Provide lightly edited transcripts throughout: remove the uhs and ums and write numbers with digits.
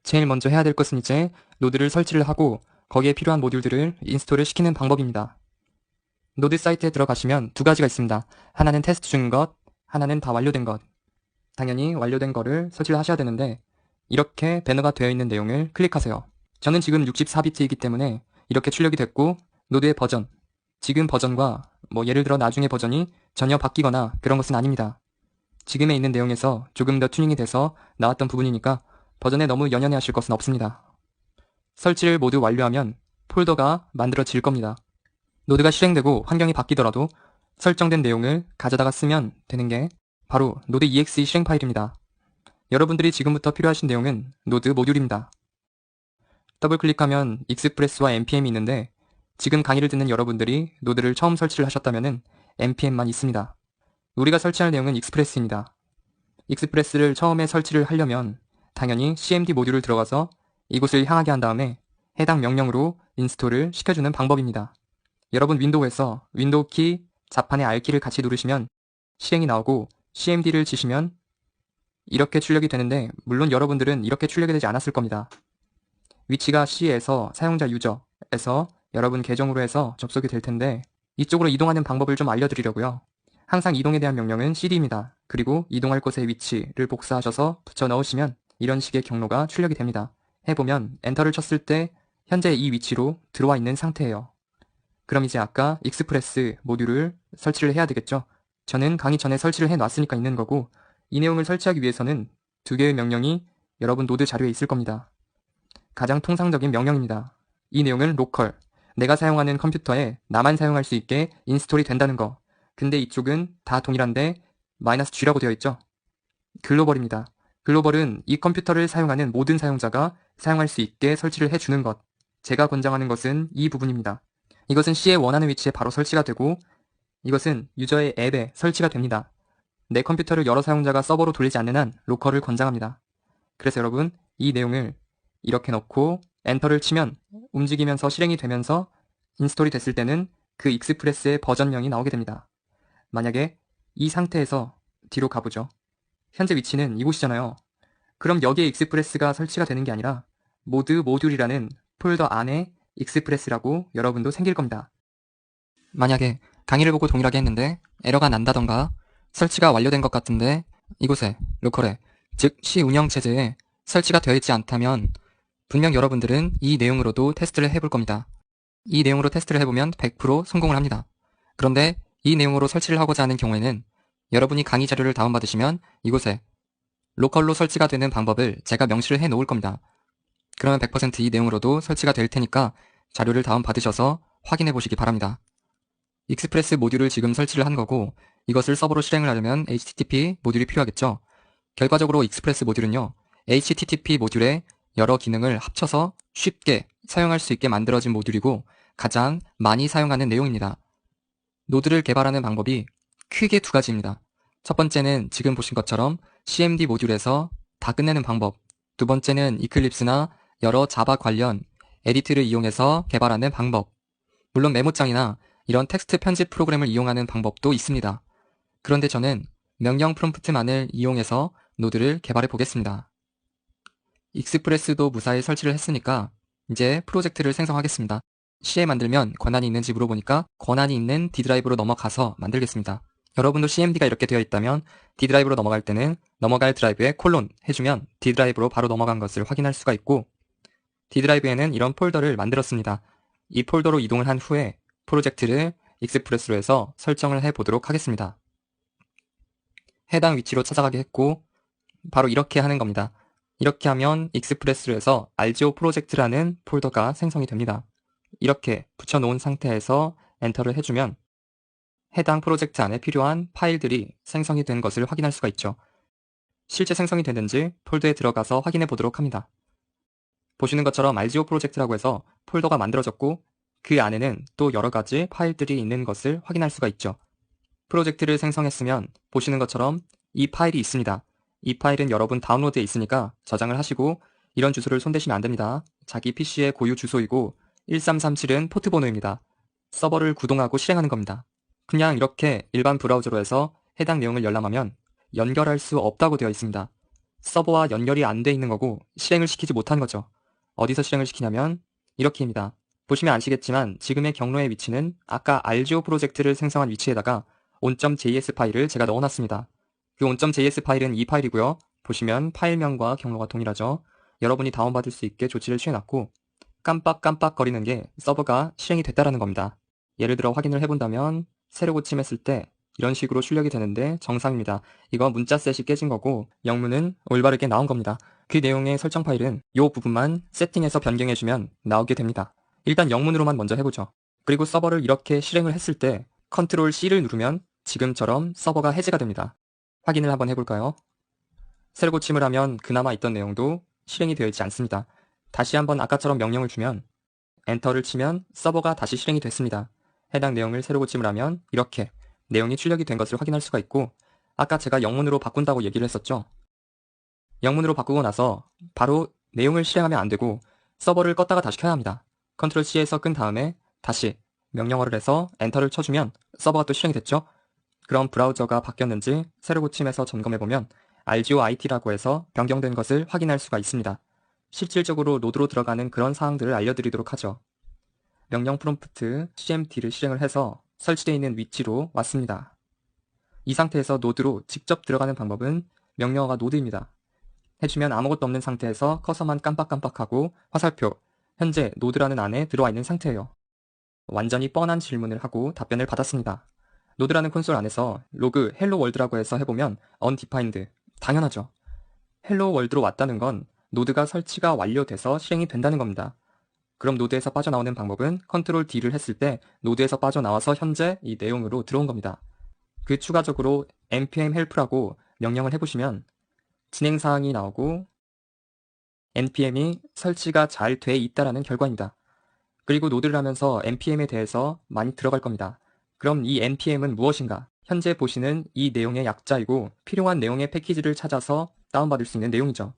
제일 먼저 해야 될 것은 이제 노드를 설치를 하고 거기에 필요한 모듈들을 인스톨을 시키는 방법입니다. 노드 사이트에 들어가시면 두 가지가 있습니다. 하나는 테스트 중인 것, 하나는 다 완료된 것. 당연히 완료된 거를 설치를 하셔야 되는데 이렇게 배너가 되어 있는 내용을 클릭하세요. 저는 지금 64비트이기 때문에 이렇게 출력이 됐고 노드의 버전, 지금 버전과 예를 들어 나중에 버전이 전혀 바뀌거나 그런 것은 아닙니다. 지금에 있는 내용에서 조금 더 튜닝이 돼서 나왔던 부분이니까 버전에 너무 연연해 하실 것은 없습니다. 설치를 모두 완료하면 폴더가 만들어질 겁니다. 노드가 실행되고 환경이 바뀌더라도 설정된 내용을 가져다가 쓰면 되는 게 바로 노드 exe 실행 파일입니다. 여러분들이 지금부터 필요하신 내용은 노드 모듈입니다. 더블 클릭하면 익스프레스와 npm이 있는데 지금 강의를 듣는 여러분들이 노드를 처음 설치를 하셨다면 npm만 있습니다. 우리가 설치할 내용은 익스프레스입니다. 익스프레스를 처음에 설치를 하려면 당연히 cmd 모듈을 들어가서 이곳을 향하게 한 다음에 해당 명령으로 인스톨을 시켜주는 방법입니다. 여러분 윈도우에서 윈도우 키, 자판의 R키를 같이 누르시면 실행이 나오고 cmd를 치시면 이렇게 출력이 되는데 물론 여러분들은 이렇게 출력이 되지 않았을 겁니다. 위치가 C에서 사용자 유저에서 여러분 계정으로 해서 접속이 될 텐데 이쪽으로 이동하는 방법을 좀 알려드리려고요. 항상 이동에 대한 명령은 cd입니다. 그리고 이동할 곳의 위치를 복사하셔서 붙여 넣으시면 이런 식의 경로가 출력이 됩니다. 해보면 엔터를 쳤을 때 현재 이 위치로 들어와 있는 상태예요. 그럼 이제 아까 익스프레스 모듈을 설치를 해야 되겠죠. 저는 강의 전에 설치를 해놨으니까 있는 거고 이 내용을 설치하기 위해서는 두 개의 명령이 여러분 노드 자료에 있을 겁니다. 가장 통상적인 명령입니다. 이 내용은 로컬, 내가 사용하는 컴퓨터에 나만 사용할 수 있게 인스톨이 된다는 거. 근데 이쪽은 다 동일한데 -g라고 되어 있죠. 글로벌입니다. 글로벌은 이 컴퓨터를 사용하는 모든 사용자가 사용할 수 있게 설치를 해주는 것. 제가 권장하는 것은 이 부분입니다. 이것은 C의 원하는 위치에 바로 설치가 되고 이것은 유저의 앱에 설치가 됩니다. 내 컴퓨터를 여러 사용자가 서버로 돌리지 않는 한 로컬을 권장합니다. 그래서 여러분 이 내용을 이렇게 넣고 엔터를 치면 움직이면서 실행이 되면서 인스톨이 됐을 때는 그 익스프레스의 버전명이 나오게 됩니다. 만약에 이 상태에서 뒤로 가보죠. 현재 위치는 이곳이잖아요. 그럼 여기에 익스프레스가 설치가 되는 게 아니라 모드 모듈이라는 폴더 안에 익스프레스라고 여러분도 생길 겁니다. 만약에 강의를 보고 동일하게 했는데 에러가 난다던가 설치가 완료된 것 같은데 이곳에 로컬에 즉 C 운영체제에 설치가 되어 있지 않다면 분명 여러분들은 이 내용으로도 테스트를 해볼 겁니다. 이 내용으로 테스트를 해보면 100% 성공을 합니다. 그런데 이 내용으로 설치를 하고자 하는 경우에는 여러분이 강의 자료를 다운받으시면 이곳에 로컬로 설치가 되는 방법을 제가 명시를 해 놓을 겁니다. 그러면 100% 이 내용으로도 설치가 될 테니까 자료를 다운받으셔서 확인해 보시기 바랍니다. 익스프레스 모듈을 지금 설치를 한 거고 이것을 서버로 실행을 하려면 HTTP 모듈이 필요하겠죠. 결과적으로 익스프레스 모듈은요, HTTP 모듈의 여러 기능을 합쳐서 쉽게 사용할 수 있게 만들어진 모듈이고 가장 많이 사용하는 내용입니다. 노드를 개발하는 방법이 크게 두 가지입니다. 첫 번째는 지금 보신 것처럼 cmd 모듈에서 다 끝내는 방법, 두 번째는 이클립스나 여러 자바 관련 에디트를 이용해서 개발하는 방법, 물론 메모장이나 이런 텍스트 편집 프로그램을 이용하는 방법도 있습니다. 그런데 저는 명령 프롬프트만을 이용해서 노드를 개발해 보겠습니다. 익스프레스도 무사히 설치를 했으니까 이제 프로젝트를 생성하겠습니다. C에 만들면 권한이 있는지 물어보니까 권한이 있는 D드라이브로 넘어가서 만들겠습니다. 여러분도 CMD가 이렇게 되어 있다면 D드라이브로 넘어갈 때는 넘어갈 드라이브에 콜론 해주면 D드라이브로 바로 넘어간 것을 확인할 수가 있고 D드라이브에는 이런 폴더를 만들었습니다. 이 폴더로 이동을 한 후에 프로젝트를 익스프레스로 해서 설정을 해보도록 하겠습니다. 해당 위치로 찾아가게 했고 바로 이렇게 하는 겁니다. 이렇게 하면 익스프레스로 해서 RGO 프로젝트라는 폴더가 생성이 됩니다. 이렇게 붙여놓은 상태에서 엔터를 해주면 해당 프로젝트 안에 필요한 파일들이 생성이 된 것을 확인할 수가 있죠. 실제 생성이 됐는지 폴더에 들어가서 확인해 보도록 합니다. 보시는 것처럼 RGO 프로젝트라고 해서 폴더가 만들어졌고 그 안에는 또 여러 가지 파일들이 있는 것을 확인할 수가 있죠. 프로젝트를 생성했으면 보시는 것처럼 이 파일이 있습니다. 이 파일은 여러분 다운로드에 있으니까 저장을 하시고 이런 주소를 손대시면 안 됩니다. 자기 PC의 고유 주소이고 1337은 포트 번호입니다. 서버를 구동하고 실행하는 겁니다. 그냥 이렇게 일반 브라우저로 해서 해당 내용을 열람하면 연결할 수 없다고 되어 있습니다. 서버와 연결이 안 돼 있는 거고 실행을 시키지 못한 거죠. 어디서 실행을 시키냐면 이렇게입니다. 보시면 아시겠지만 지금의 경로의 위치는 아까 RGO 프로젝트를 생성한 위치에다가 on.js 파일을 제가 넣어놨습니다. 그 on.js 파일은 이 파일이고요. 보시면 파일명과 경로가 동일하죠. 여러분이 다운받을 수 있게 조치를 취해놨고 깜빡깜빡거리는 게 서버가 실행이 됐다라는 겁니다. 예를 들어 확인을 해본다면 새로 고침했을 때 이런 식으로 출력이 되는데 정상입니다. 이거 문자 셋이 깨진 거고 영문은 올바르게 나온 겁니다. 그 내용의 설정 파일은 이 부분만 세팅해서 변경해주면 나오게 됩니다. 일단 영문으로만 먼저 해보죠. 그리고 서버를 이렇게 실행을 했을 때 컨트롤 C를 누르면 지금처럼 서버가 해제가 됩니다. 확인을 한번 해볼까요? 새로 고침을 하면 그나마 있던 내용도 실행이 되어 있지 않습니다. 다시 한번 아까처럼 명령을 주면 엔터를 치면 서버가 다시 실행이 됐습니다. 해당 내용을 새로 고침을 하면 이렇게 내용이 출력이 된 것을 확인할 수가 있고 아까 제가 영문으로 바꾼다고 얘기를 했었죠. 영문으로 바꾸고 나서 바로 내용을 실행하면 안 되고 서버를 껐다가 다시 켜야 합니다. 컨트롤 C에서 끈 다음에 다시 명령어를 해서 엔터를 쳐주면 서버가 또 실행이 됐죠. 그럼 브라우저가 바뀌었는지 새로 고침해서 점검해보면 RGO IT라고 해서 변경된 것을 확인할 수가 있습니다. 실질적으로 노드로 들어가는 그런 사항들을 알려드리도록 하죠. 명령 프롬프트 cmd를 실행을 해서 설치되어 있는 위치로 왔습니다. 이 상태에서 노드로 직접 들어가는 방법은 명령어가 노드입니다. 해주면 아무것도 없는 상태에서 커서만 깜빡깜빡하고 화살표, 현재 노드라는 안에 들어와 있는 상태예요. 완전히 뻔한 질문을 하고 답변을 받았습니다. 노드라는 콘솔 안에서 로그 헬로 월드라고 해서 해보면 undefined, 당연하죠. 헬로 월드로 왔다는 건 노드가 설치가 완료돼서 실행이 된다는 겁니다. 그럼 노드에서 빠져나오는 방법은 컨트롤 D를 했을 때 노드에서 빠져나와서 현재 이 내용으로 들어온 겁니다. 그 추가적으로 npm help라고 명령을 해보시면 진행사항이 나오고 npm이 설치가 잘 돼 있다라는 결과입니다. 그리고 노드를 하면서 npm에 대해서 많이 들어갈 겁니다. 그럼 이 npm은 무엇인가? 현재 보시는 이 내용의 약자이고 필요한 내용의 패키지를 찾아서 다운받을 수 있는 내용이죠.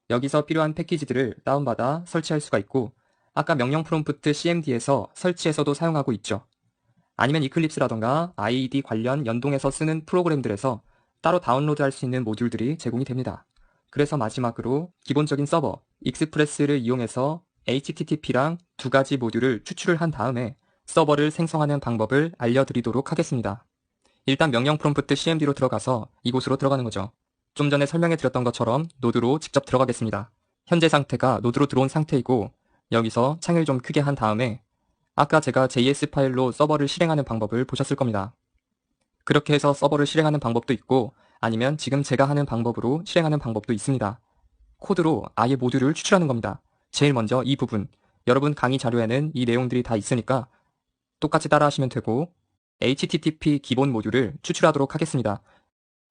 여기서 필요한 패키지들을 다운받아 설치할 수가 있고 아까 명령 프롬프트 cmd에서 설치해서도 사용하고 있죠. 아니면 이클립스라던가 IDE 관련 연동해서 쓰는 프로그램들에서 따로 다운로드할 수 있는 모듈들이 제공이 됩니다. 그래서 마지막으로 기본적인 서버 익스프레스를 이용해서 HTTP랑 두 가지 모듈을 추출을 한 다음에 서버를 생성하는 방법을 알려드리도록 하겠습니다. 일단 명령 프롬프트 cmd로 들어가서 이곳으로 들어가는 거죠. 좀 전에 설명해 드렸던 것처럼 노드로 직접 들어가겠습니다. 현재 상태가 노드로 들어온 상태이고 여기서 창을 좀 크게 한 다음에 아까 제가 JS 파일로 서버를 실행하는 방법을 보셨을 겁니다. 그렇게 해서 서버를 실행하는 방법도 있고 아니면 지금 제가 하는 방법으로 실행하는 방법도 있습니다. 코드로 아예 모듈을 추출하는 겁니다. 제일 먼저 이 부분, 여러분 강의 자료에는 이 내용들이 다 있으니까 똑같이 따라 하시면 되고 HTTP 기본 모듈을 추출하도록 하겠습니다.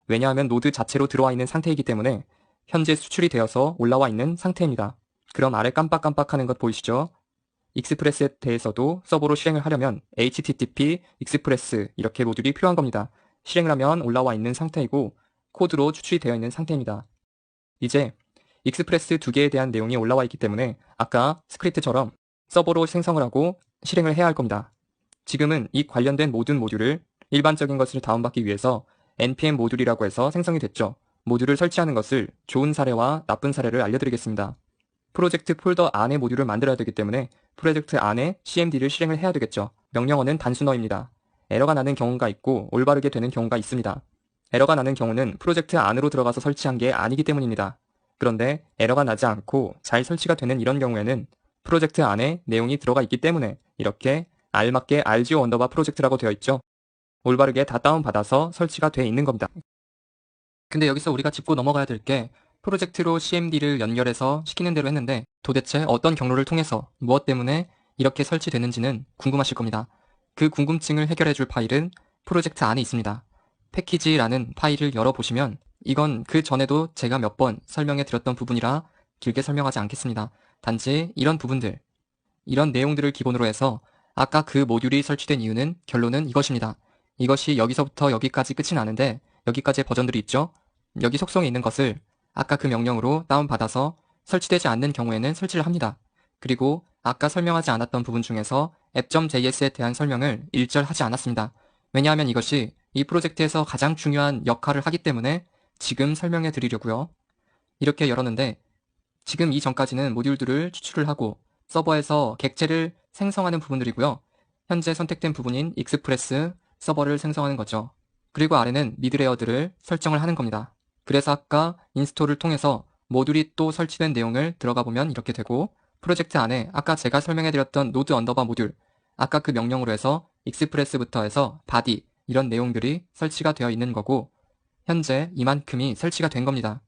왜냐하면 노드 자체로 들어와 있는 상태이기 때문에 현재 수출이 되어서 올라와 있는 상태입니다. 그럼 아래 깜빡깜빡하는 것 보이시죠? 익스프레스에 대해서도 서버로 실행을 하려면 HTTP, 익스프레스 이렇게 모듈이 필요한 겁니다. 실행을 하면 올라와 있는 상태이고 코드로 추출이 되어 있는 상태입니다. 이제 익스프레스 두 개에 대한 내용이 올라와 있기 때문에 아까 스크립트처럼 서버로 생성을 하고 실행을 해야 할 겁니다. 지금은 이 관련된 모든 모듈을 일반적인 것을 다운받기 위해서 npm 모듈이라고 해서 생성이 됐죠. 모듈을 설치하는 것을 좋은 사례와 나쁜 사례를 알려드리겠습니다. 프로젝트 폴더 안에 모듈을 만들어야 되기 때문에 프로젝트 안에 cmd를 실행을 해야 되겠죠. 명령어는 단순어입니다. 에러가 나는 경우가 있고 올바르게 되는 경우가 있습니다. 에러가 나는 경우는 프로젝트 안으로 들어가서 설치한 게 아니기 때문입니다. 그런데 에러가 나지 않고 잘 설치가 되는 이런 경우에는 프로젝트 안에 내용이 들어가 있기 때문에 이렇게 알맞게 RGO 언더바 프로젝트라고 되어 있죠. 올바르게 다 다운받아서 설치가 돼 있는 겁니다. 근데 여기서 우리가 짚고 넘어가야 될 게 프로젝트로 cmd를 연결해서 시키는 대로 했는데 도대체 어떤 경로를 통해서 무엇 때문에 이렇게 설치되는지는 궁금하실 겁니다. 그 궁금증을 해결해 줄 파일은 프로젝트 안에 있습니다. 패키지라는 파일을 열어보시면 이건 그 전에도 제가 몇 번 설명해 드렸던 부분이라 길게 설명하지 않겠습니다. 단지 이런 부분들, 이런 내용들을 기본으로 해서 아까 그 모듈이 설치된 이유는 결론은 이것입니다. 이것이 여기서부터 여기까지 끝이 나는데 여기까지의 버전들이 있죠. 여기 속성에 있는 것을 아까 그 명령으로 다운받아서 설치되지 않는 경우에는 설치를 합니다. 그리고 아까 설명하지 않았던 부분 중에서 app.js에 대한 설명을 일절하지 않았습니다. 왜냐하면 이것이 이 프로젝트에서 가장 중요한 역할을 하기 때문에 지금 설명해 드리려고요. 이렇게 열었는데 지금 이전까지는 모듈들을 추출을 하고 서버에서 객체를 생성하는 부분들이고요. 현재 선택된 부분인 익스프레스 서버를 생성하는 거죠. 그리고 아래는 미드레어들을 설정을 하는 겁니다. 그래서 아까 인스톨을 통해서 모듈이 또 설치된 내용을 들어가 보면 이렇게 되고, 프로젝트 안에 아까 제가 설명해드렸던 노드 언더바 모듈, 아까 그 명령으로 해서 익스프레스부터 해서 바디 이런 내용들이 설치가 되어 있는 거고, 현재 이만큼이 설치가 된 겁니다.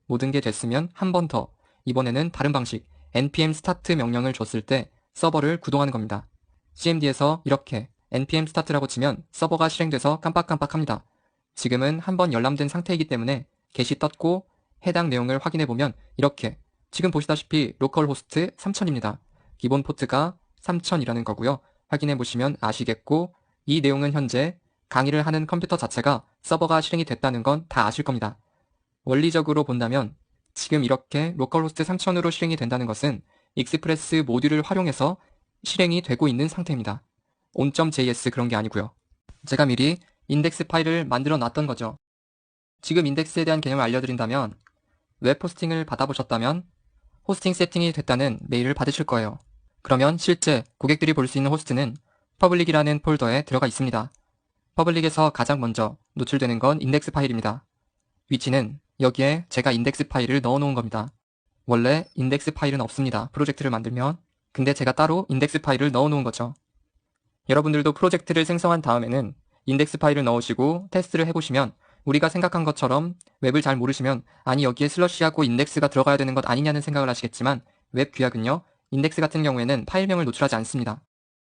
모든 게 됐으면 한 번 더, 이번에는 다른 방식 npm start 명령을 줬을 때 서버를 구동하는 겁니다. cmd에서 이렇게 npm start라고 치면 서버가 실행돼서 깜빡깜빡합니다. 지금은 한번 열람된 상태이기 때문에 get이 떴고 해당 내용을 확인해보면 이렇게 지금 보시다시피 로컬호스트 3000입니다. 기본 포트가 3000이라는 거고요. 확인해보시면 아시겠고, 이 내용은 현재 강의를 하는 컴퓨터 자체가 서버가 실행이 됐다는 건 다 아실 겁니다. 원리적으로 본다면 지금 이렇게 로컬호스트 3000으로 실행이 된다는 것은 익스프레스 모듈을 활용해서 실행이 되고 있는 상태입니다. on.js 그런 게 아니고요. 제가 미리 인덱스 파일을 만들어 놨던 거죠. 지금 인덱스에 대한 개념을 알려드린다면, 웹 호스팅을 받아보셨다면 호스팅 세팅이 됐다는 메일을 받으실 거예요. 그러면 실제 고객들이 볼 수 있는 호스트는 퍼블릭이라는 폴더에 들어가 있습니다. 퍼블릭에서 가장 먼저 노출되는 건 인덱스 파일입니다. 위치는 여기에 제가 인덱스 파일을 넣어 놓은 겁니다. 원래 인덱스 파일은 없습니다. 프로젝트를 만들면. 근데 제가 따로 인덱스 파일을 넣어 놓은 거죠. 여러분들도 프로젝트를 생성한 다음에는 인덱스 파일을 넣으시고 테스트를 해보시면, 우리가 생각한 것처럼 웹을 잘 모르시면 아니 여기에 슬러시하고 인덱스가 들어가야 되는 것 아니냐는 생각을 하시겠지만, 웹 규약은요, 인덱스 같은 경우에는 파일명을 노출하지 않습니다.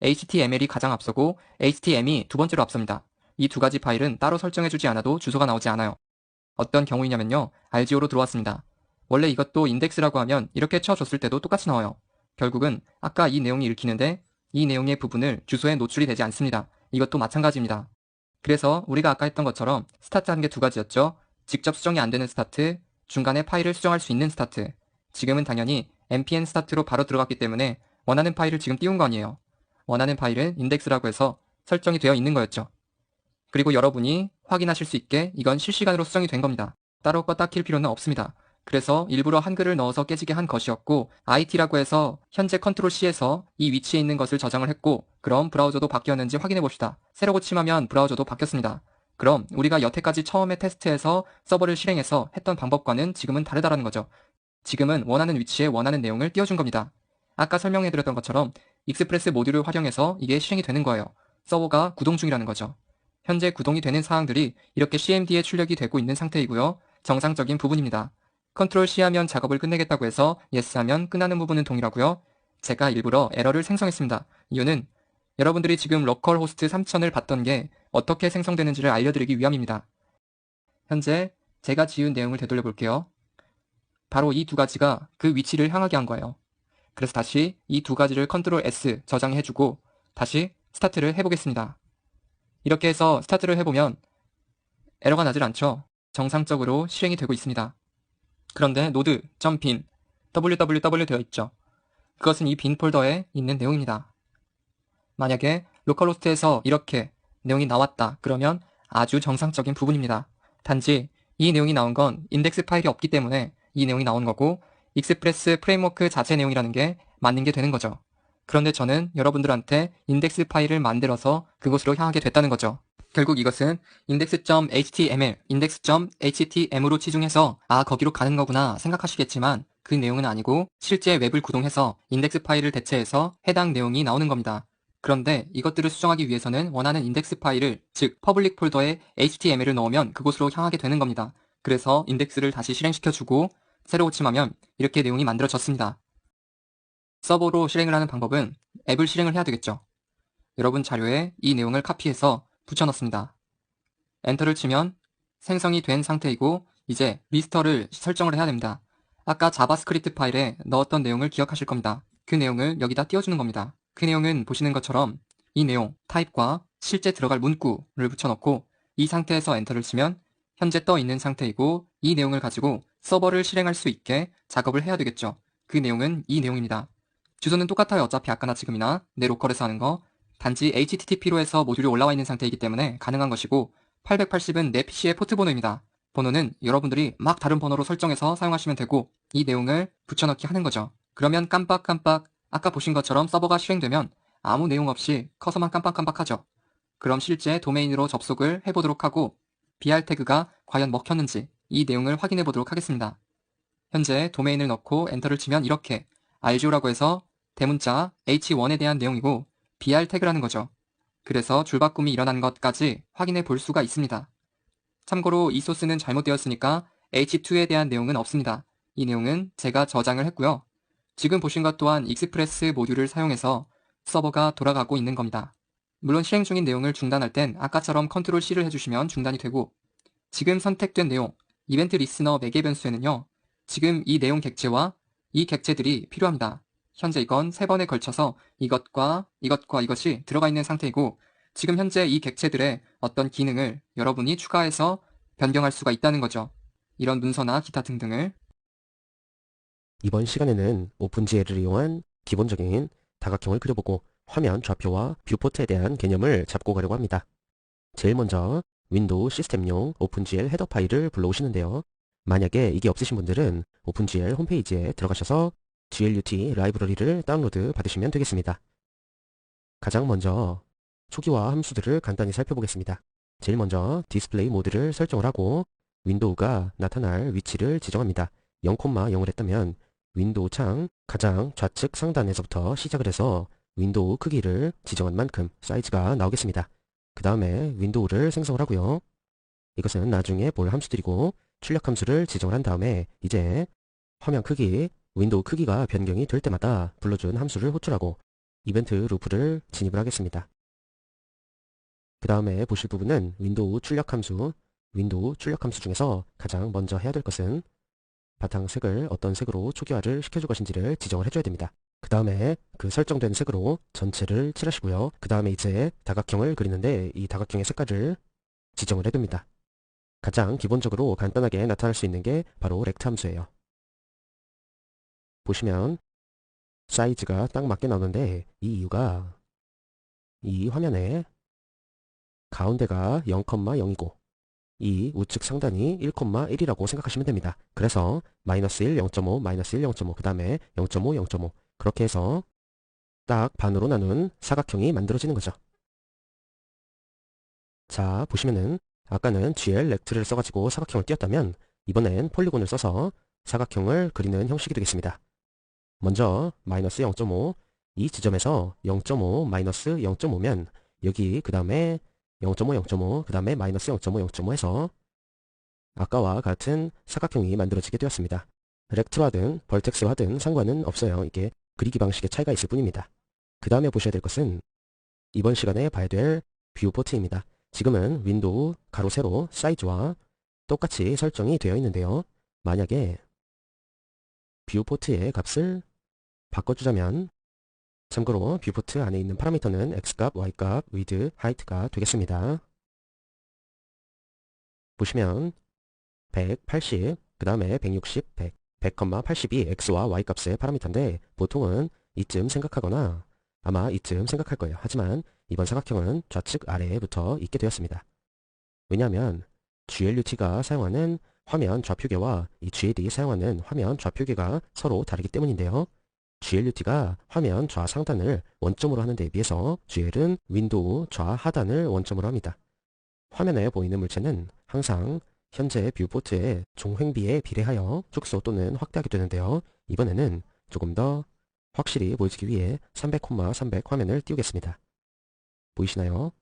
HTML이 가장 앞서고 HTM이 두 번째로 앞섭니다. 이 두 가지 파일은 따로 설정해주지 않아도 주소가 나오지 않아요. 어떤 경우이냐면요, RGO로 들어왔습니다. 원래 이것도 인덱스라고 하면 이렇게 쳐줬을 때도 똑같이 나와요. 결국은 아까 이 내용이 읽히는데 이 내용의 부분을 주소에 노출이 되지 않습니다. 이것도 마찬가지입니다. 그래서 우리가 아까 했던 것처럼 스타트 하는 게 두 가지였죠. 직접 수정이 안 되는 스타트, 중간에 파일을 수정할 수 있는 스타트. 지금은 당연히 npm 스타트로 바로 들어갔기 때문에 원하는 파일을 지금 띄운 거 아니에요. 원하는 파일은 인덱스라고 해서 설정이 되어 있는 거였죠. 그리고 여러분이 확인하실 수 있게 이건 실시간으로 수정이 된 겁니다. 따로 껐다 킬 필요는 없습니다. 그래서 일부러 한글을 넣어서 깨지게 한 것이었고, IT라고 해서 현재 컨트롤 C에서 이 위치에 있는 것을 저장을 했고, 그럼 브라우저도 바뀌었는지 확인해 봅시다. 새로 고침하면 브라우저도 바뀌었습니다. 그럼 우리가 여태까지 처음에 테스트해서 서버를 실행해서 했던 방법과는 지금은 다르다라는 거죠. 지금은 원하는 위치에 원하는 내용을 띄워준 겁니다. 아까 설명해드렸던 것처럼 익스프레스 모듈을 활용해서 이게 실행이 되는 거예요. 서버가 구동 중이라는 거죠. 현재 구동이 되는 사항들이 이렇게 CMD에 출력이 되고 있는 상태이고요. 정상적인 부분입니다. 컨트롤 C 하면 작업을 끝내겠다고 해서 yes 하면 끝나는 부분은 동일하고요. 제가 일부러 에러를 생성했습니다. 이유는 여러분들이 지금 로컬 호스트 3000을 봤던 게 어떻게 생성되는지를 알려드리기 위함입니다. 현재 제가 지운 내용을 되돌려 볼게요. 바로 이 두 가지가 그 위치를 향하게 한 거예요. 그래서 다시 이 두 가지를 컨트롤 S 저장해주고 다시 스타트를 해보겠습니다. 이렇게 해서 스타트를 해보면 에러가 나질 않죠. 정상적으로 실행이 되고 있습니다. 그런데 node.bin www 되어 있죠. 그것은 이 빈 폴더에 있는 내용입니다. 만약에 로컬호스트에서 이렇게 내용이 나왔다 그러면 아주 정상적인 부분입니다. 단지 이 내용이 나온 건 인덱스 파일이 없기 때문에 이 내용이 나온 거고, 익스프레스 프레임워크 자체 내용이라는 게 맞는 게 되는 거죠. 그런데 저는 여러분들한테 인덱스 파일을 만들어서 그곳으로 향하게 됐다는 거죠. 결국 이것은 index.html, index.html로 치중해서 거기로 가는 거구나 생각하시겠지만 그 내용은 아니고 실제 웹을 구동해서 인덱스 파일을 대체해서 해당 내용이 나오는 겁니다. 그런데 이것들을 수정하기 위해서는 원하는 인덱스 파일을, 즉 퍼블릭 폴더에 html을 넣으면 그곳으로 향하게 되는 겁니다. 그래서 인덱스를 다시 실행시켜주고 새로 고침하면 이렇게 내용이 만들어졌습니다. 서버로 실행을 하는 방법은 앱을 실행을 해야 되겠죠. 여러분 자료에 이 내용을 카피해서 붙여넣습니다. 엔터를 치면 생성이 된 상태이고 이제 리스터를 설정을 해야 됩니다. 아까 자바스크립트 파일에 넣었던 내용을 기억하실 겁니다. 그 내용을 여기다 띄워주는 겁니다. 그 내용은 보시는 것처럼 이 내용, 타입과 실제 들어갈 문구를 붙여넣고 이 상태에서 엔터를 치면 현재 떠 있는 상태이고 이 내용을 가지고 서버를 실행할 수 있게 작업을 해야 되겠죠. 그 내용은 이 내용입니다. 주소는 똑같아요. 어차피 아까나 지금이나 내 로컬에서 하는 거. 단지 HTTP로 해서 모듈이 올라와 있는 상태이기 때문에 가능한 것이고 880은 내 PC의 포트 번호입니다. 번호는 여러분들이 막 다른 번호로 설정해서 사용하시면 되고 이 내용을 붙여넣기 하는 거죠. 그러면 깜빡깜빡 아까 보신 것처럼 서버가 실행되면 아무 내용 없이 커서만 깜빡깜빡하죠. 그럼 실제 도메인으로 접속을 해보도록 하고 BR 태그가 과연 먹혔는지 이 내용을 확인해 보도록 하겠습니다. 현재 도메인을 넣고 엔터를 치면 이렇게 RGO라고 해서 대문자 H1에 대한 내용이고 BR 태그라는 거죠. 그래서 줄바꿈이 일어난 것까지 확인해 볼 수가 있습니다. 참고로 이 소스는 잘못되었으니까 H2에 대한 내용은 없습니다. 이 내용은 제가 저장을 했고요. 지금 보신 것 또한 익스프레스 모듈을 사용해서 서버가 돌아가고 있는 겁니다. 물론 실행 중인 내용을 중단할 땐 아까처럼 컨트롤 C를 해주시면 중단이 되고 지금 선택된 내용, 이벤트 리스너 매개 변수에는요. 지금 이 내용 객체와 이 객체들이 필요합니다. 현재 이건 3번에 걸쳐서 이것과 이것이 들어가 있는 상태이고 지금 현재 이 객체들의 어떤 기능을 여러분이 추가해서 변경할 수가 있다는 거죠. 이런 문서나 기타 등등을. 이번 시간에는 오픈GL을 이용한 기본적인 다각형을 그려보고 화면 좌표와 뷰포트에 대한 개념을 잡고 가려고 합니다. 제일 먼저 윈도우 시스템용 오픈GL 헤더 파일을 불러오시는데요. 만약에 이게 없으신 분들은 오픈GL 홈페이지에 들어가셔서 GLUT 라이브러리를 다운로드 받으시면 되겠습니다. 가장 먼저 초기화 함수들을 간단히 살펴보겠습니다. 제일 먼저 디스플레이 모드를 설정을 하고 윈도우가 나타날 위치를 지정합니다. 0,0을 했다면 윈도우 창 가장 좌측 상단에서부터 시작을 해서 윈도우 크기를 지정한 만큼 사이즈가 나오겠습니다. 그 다음에 윈도우를 생성을 하고요. 이것은 나중에 볼 함수들이고 출력 함수를 지정을 한 다음에 이제 화면 크기, 윈도우 크기가 변경이 될 때마다 불러준 함수를 호출하고 이벤트 루프를 진입을 하겠습니다. 그 다음에 보실 부분은 윈도우 출력 함수 중에서 가장 먼저 해야 될 것은 바탕색을 어떤 색으로 초기화를 시켜줄 것인지를 지정을 해줘야 됩니다. 그 다음에 그 설정된 색으로 전체를 칠하시고요. 그 다음에 이제 다각형을 그리는데 이 다각형의 색깔을 지정을 해둡니다. 가장 기본적으로 간단하게 나타날 수 있는 게 바로 렉트 함수예요. 보시면 사이즈가 딱 맞게 나오는데 이 이유가 이 화면에 가운데가 0,0이고 이 우측 상단이 1,1이라고 생각하시면 됩니다. 그래서 마이너스 1, 0.5, 마이너스 1, 0.5, 그 다음에 0.5, 0.5 그렇게 해서 딱 반으로 나눈 사각형이 만들어지는 거죠. 자, 보시면은 아까는 GL 렉트를 써가지고 사각형을 띄웠다면 이번엔 폴리곤을 써서 사각형을 그리는 형식이 되겠습니다. 먼저 마이너스 0.5 이 지점에서 0.5 마이너스 0.5면 여기 그 다음에 0.5 0.5 그 다음에 마이너스 0.5 0.5 해서 아까와 같은 사각형이 만들어지게 되었습니다. 렉트화든 벌텍스화든 상관은 없어요. 이게 그리기 방식의 차이가 있을 뿐입니다. 그 다음에 보셔야 될 것은 이번 시간에 봐야 될 뷰포트입니다. 지금은 윈도우 가로 세로 사이즈와 똑같이 설정이 되어 있는데요. 만약에 뷰포트의 값을 바꿔주자면 참고로 뷰포트 안에 있는 파라미터는 x값, y값, width, height가 되겠습니다. 보시면 180, 그 다음에 160, 100, 100,80이 x와 y값의 파라미터인데 보통은 이쯤 생각하거나 아마 이쯤 생각할 거예요. 하지만 이번 사각형은 좌측 아래에 붙어 있게 되었습니다. 왜냐하면 GLUT가 사용하는 화면 좌표계와 이 GL이 사용하는 화면 좌표계가 서로 다르기 때문인데요. GLUT가 화면 좌상단을 원점으로 하는 데에 비해서 GL은 윈도우 좌하단을 원점으로 합니다. 화면에 보이는 물체는 항상 현재 뷰포트의 종횡비에 비례하여 축소 또는 확대하게 되는데요. 이번에는 조금 더 확실히 보여주기 위해 300,300 화면을 띄우겠습니다. 보이시나요?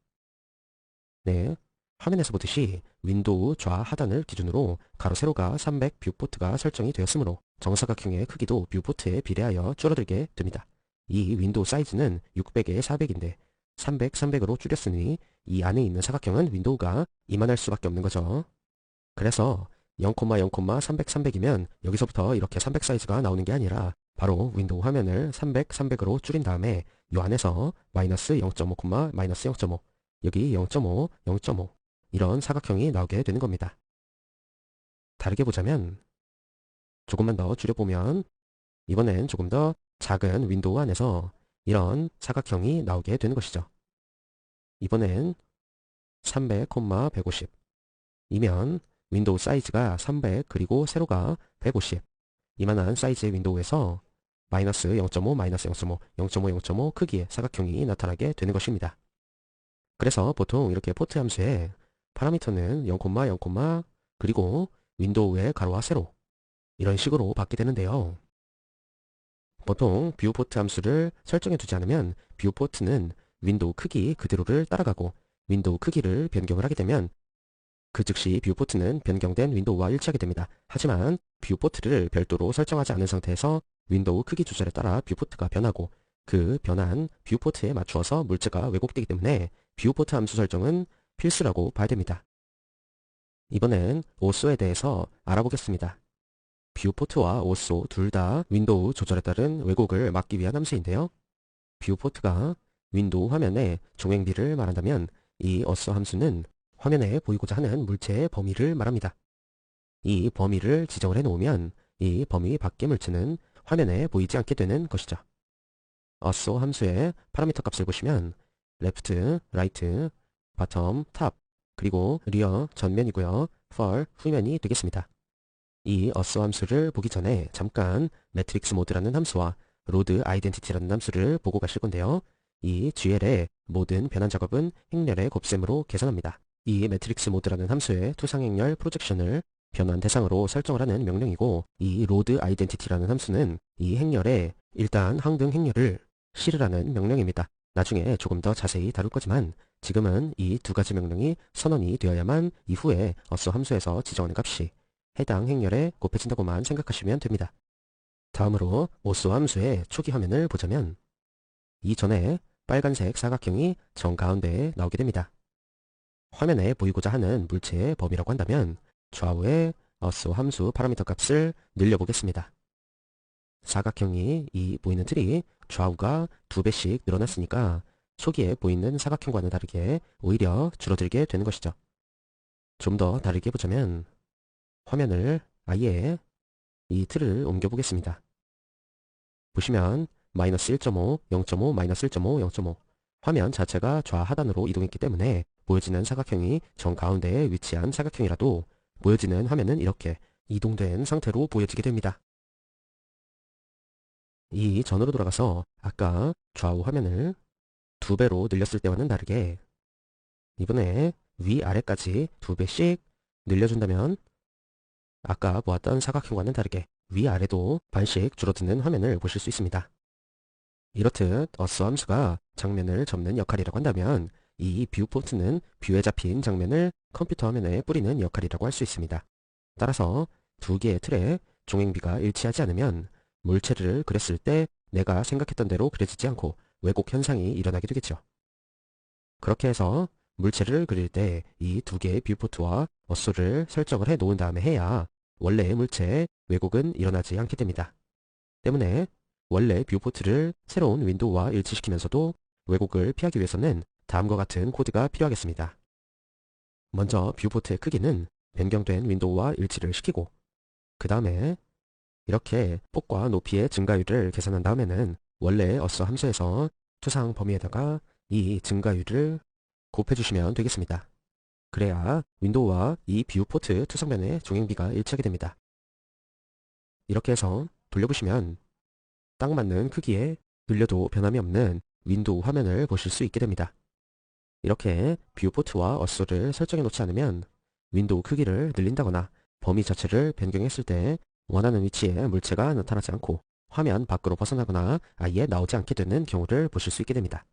네. 화면에서 보듯이 윈도우 좌하단을 기준으로 가로 세로가 300 뷰포트가 설정이 되었으므로 정사각형의 크기도 뷰포트에 비례하여 줄어들게 됩니다. 이 윈도우 사이즈는 600에 400인데 300, 300으로 줄였으니 이 안에 있는 사각형은 윈도우가 이만할 수밖에 없는 거죠. 그래서 0, 0, 300, 300이면 여기서부터 이렇게 300 사이즈가 나오는 게 아니라 바로 윈도우 화면을 300, 300으로 줄인 다음에 이 안에서 마이너스 0.5, 마이너스 0.5 여기 0.5, 0.5 이런 사각형이 나오게 되는 겁니다. 다르게 보자면 조금만 더 줄여보면 이번엔 조금 더 작은 윈도우 안에서 이런 사각형이 나오게 되는 것이죠. 이번엔 300, 150 이면 윈도우 사이즈가 300 그리고 세로가 150. 이만한 사이즈의 윈도우에서 마이너스 0.5, 마이너스 0.5, 0.5, 0.5 크기의 사각형이 나타나게 되는 것입니다. 그래서 보통 이렇게 포트 함수에 파라미터는 0, 0, 그리고 윈도우의 가로와 세로 이런 식으로 받게 되는데요. 보통 뷰포트 함수를 설정해 두지 않으면 뷰포트는 윈도우 크기 그대로를 따라가고 윈도우 크기를 변경을 하게 되면 그 즉시 뷰포트는 변경된 윈도우와 일치하게 됩니다. 하지만 뷰포트를 별도로 설정하지 않은 상태에서 윈도우 크기 조절에 따라 뷰포트가 변하고 그 변한 뷰포트에 맞추어서 물체가 왜곡되기 때문에 뷰포트 함수 설정은 필수라고 봐야 됩니다. 이번엔 오소에 대해서 알아보겠습니다. 뷰포트와 오소 둘 다 윈도우 조절에 따른 왜곡을 막기 위한 함수인데요. 뷰포트가 윈도우 화면의 종횡비를 말한다면 이 어소 함수는 화면에 보이고자 하는 물체의 범위를 말합니다. 이 범위를 지정을 해놓으면 이 범위 밖의 물체는 화면에 보이지 않게 되는 것이죠. 어소 함수의 파라미터 값을 보시면 left, right, bottom, top, 그리고 rear 전면이고요. for 후면이 되겠습니다. 이 어소 함수를 보기 전에 잠깐 매트릭스 모드라는 함수와 로드 아이덴티티라는 함수를 보고 가실 건데요. 이 GL의 모든 변환 작업은 행렬의 곱셈으로 계산합니다. 이 매트릭스 모드라는 함수의 투상 행렬 프로젝션을 변환 대상으로 설정을 하는 명령이고 이 로드 아이덴티티라는 함수는 이 행렬에 일단 항등 행렬을 실으라는 명령입니다. 나중에 조금 더 자세히 다룰 거지만 지금은 이 두 가지 명령이 선언이 되어야만 이후에 어소 함수에서 지정하는 값이 해당 행렬에 곱해진다고만 생각하시면 됩니다. 다음으로 오소 함수의 초기 화면을 보자면 이전에 빨간색 사각형이 정가운데에 나오게 됩니다. 화면에 보이고자 하는 물체의 범위라고 한다면 좌우의 어소 함수 파라미터 값을 늘려보겠습니다. 사각형이 이 보이는 틀이 좌우가 2배씩 늘어났으니까 초기에 보이는 사각형과는 다르게 오히려 줄어들게 되는 것이죠. 좀 더 다르게 보자면 화면을 아예 이 틀을 옮겨보겠습니다. 보시면 마이너스 1.5, 0.5, 마이너스 1.5, 0.5 화면 자체가 좌하단으로 이동했기 때문에 보여지는 사각형이 정가운데에 위치한 사각형이라도 보여지는 화면은 이렇게 이동된 상태로 보여지게 됩니다. 이 전으로 돌아가서 아까 좌우 화면을 2배로 늘렸을 때와는 다르게 이번에 위아래까지 2배씩 늘려준다면 아까 보았던 사각형과는 다르게 위아래도 반씩 줄어드는 화면을 보실 수 있습니다. 이렇듯 어스 함수가 장면을 접는 역할이라고 한다면 이 뷰포트는 뷰에 잡힌 장면을 컴퓨터 화면에 뿌리는 역할이라고 할 수 있습니다. 따라서 두 개의 틀에 종횡비가 일치하지 않으면 물체를 그렸을 때 내가 생각했던 대로 그려지지 않고 왜곡 현상이 일어나게 되겠죠. 그렇게 해서 물체를 그릴 때 이 두 개의 뷰포트와 어소를 설정을 해 놓은 다음에 해야 원래의 물체에 왜곡은 일어나지 않게 됩니다. 때문에 원래 뷰포트를 새로운 윈도우와 일치시키면서도 왜곡을 피하기 위해서는 다음과 같은 코드가 필요하겠습니다. 먼저 뷰포트의 크기는 변경된 윈도우와 일치를 시키고 그 다음에 이렇게 폭과 높이의 증가율을 계산한 다음에는 원래 어서 함수에서 투상 범위에다가 이 증가율을 곱해주시면 되겠습니다. 그래야 윈도우와 이 뷰포트 투상면의 종횡비가 일치하게 됩니다. 이렇게 해서 돌려보시면 딱 맞는 크기에 늘려도 변함이 없는 윈도우 화면을 보실 수 있게 됩니다. 이렇게 뷰포트와 어소를 설정해 놓지 않으면 윈도우 크기를 늘린다거나 범위 자체를 변경했을 때 원하는 위치에 물체가 나타나지 않고 화면 밖으로 벗어나거나 아예 나오지 않게 되는 경우를 보실 수 있게 됩니다.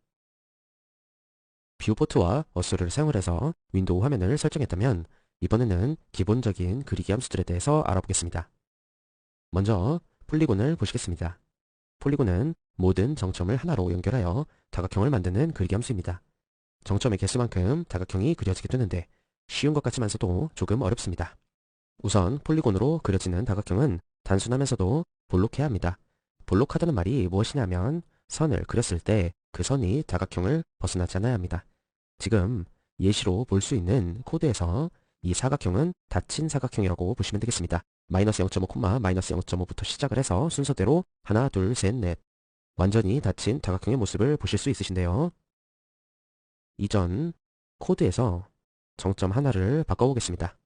뷰포트와 어소를 사용을 해서 윈도우 화면을 설정했다면 이번에는 기본적인 그리기 함수들에 대해서 알아보겠습니다. 먼저 폴리곤을 보시겠습니다. 폴리곤은 모든 정점을 하나로 연결하여 다각형을 만드는 그리기 함수입니다. 정점의 개수만큼 다각형이 그려지게 되는데 쉬운 것 같지만서도 조금 어렵습니다. 우선 폴리곤으로 그려지는 다각형은 단순하면서도 볼록해야 합니다. 볼록하다는 말이 무엇이냐면 선을 그렸을 때 그 선이 다각형을 벗어나지 않아야 합니다. 지금 예시로 볼 수 있는 코드에서 이 사각형은 닫힌 사각형이라고 보시면 되겠습니다. 마이너스 0.5, 마이너스 0.5부터 시작을 해서 순서대로 하나, 둘, 셋, 넷 완전히 닫힌 다각형의 모습을 보실 수 있으신데요. 이전 코드에서 정점 하나를 바꿔보겠습니다.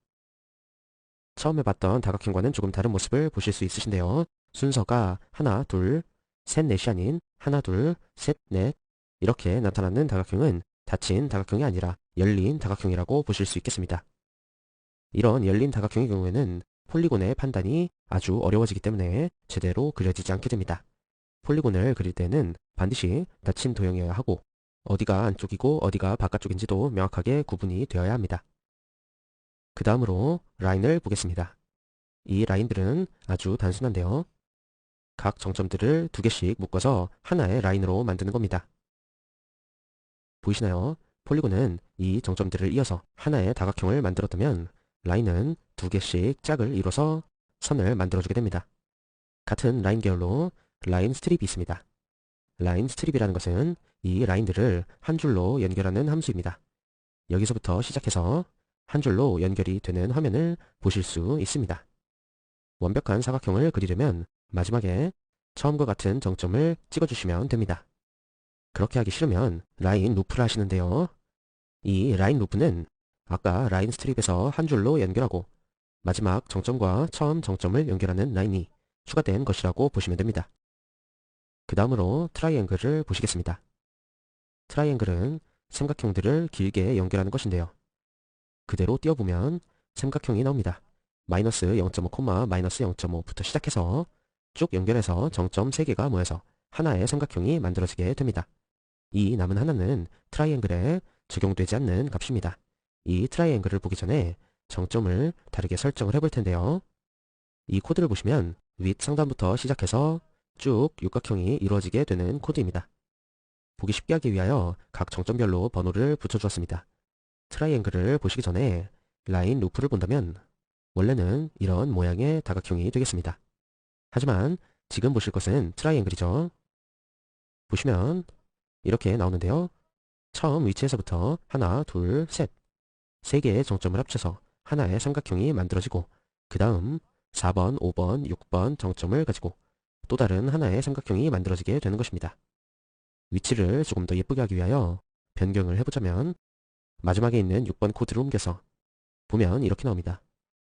처음에 봤던 다각형과는 조금 다른 모습을 보실 수 있으신데요. 순서가 하나, 둘, 셋, 넷이 아닌 하나, 둘, 셋, 넷 이렇게 나타나는 다각형은 닫힌 다각형이 아니라 열린 다각형이라고 보실 수 있겠습니다. 이런 열린 다각형의 경우에는 폴리곤의 판단이 아주 어려워지기 때문에 제대로 그려지지 않게 됩니다. 폴리곤을 그릴 때는 반드시 닫힌 도형이어야 하고 어디가 안쪽이고 어디가 바깥쪽인지도 명확하게 구분이 되어야 합니다. 그 다음으로 라인을 보겠습니다. 이 라인들은 아주 단순한데요. 각 정점들을 두 개씩 묶어서 하나의 라인으로 만드는 겁니다. 보이시나요? 폴리곤은 이 정점들을 이어서 하나의 다각형을 만들었다면 라인은 두 개씩 짝을 이뤄서 선을 만들어주게 됩니다. 같은 라인 계열로 라인 스트립이 있습니다. 라인 스트립이라는 것은 이 라인들을 한 줄로 연결하는 함수입니다. 여기서부터 시작해서 한 줄로 연결이 되는 화면을 보실 수 있습니다. 완벽한 사각형을 그리려면 마지막에 처음과 같은 정점을 찍어주시면 됩니다. 그렇게 하기 싫으면 라인 루프를 하시는데요. 이 라인 루프는 아까 라인 스트립에서 한 줄로 연결하고 마지막 정점과 처음 정점을 연결하는 라인이 추가된 것이라고 보시면 됩니다. 그 다음으로 트라이앵글을 보시겠습니다. 트라이앵글은 삼각형들을 길게 연결하는 것인데요. 그대로 띄워보면 삼각형이 나옵니다. 마이너스 0.5, 마이너스 0.5부터 시작해서 쭉 연결해서 정점 3개가 모여서 하나의 삼각형이 만들어지게 됩니다. 이 남은 하나는 트라이앵글에 적용되지 않는 값입니다. 이 트라이앵글을 보기 전에 정점을 다르게 설정을 해볼 텐데요. 이 코드를 보시면 윗 상단부터 시작해서 쭉 육각형이 이루어지게 되는 코드입니다. 보기 쉽게 하기 위하여 각 정점별로 번호를 붙여주었습니다. 트라이앵글을 보시기 전에 라인 루프를 본다면 원래는 이런 모양의 다각형이 되겠습니다. 하지만 지금 보실 것은 트라이앵글이죠. 보시면 이렇게 나오는데요. 처음 위치에서부터 하나, 둘, 셋, 세 개의 정점을 합쳐서 하나의 삼각형이 만들어지고 그 다음 4번, 5번, 6번 정점을 가지고 또 다른 하나의 삼각형이 만들어지게 되는 것입니다. 위치를 조금 더 예쁘게 하기 위하여 변경을 해보자면 마지막에 있는 6번 코드를 옮겨서 보면 이렇게 나옵니다.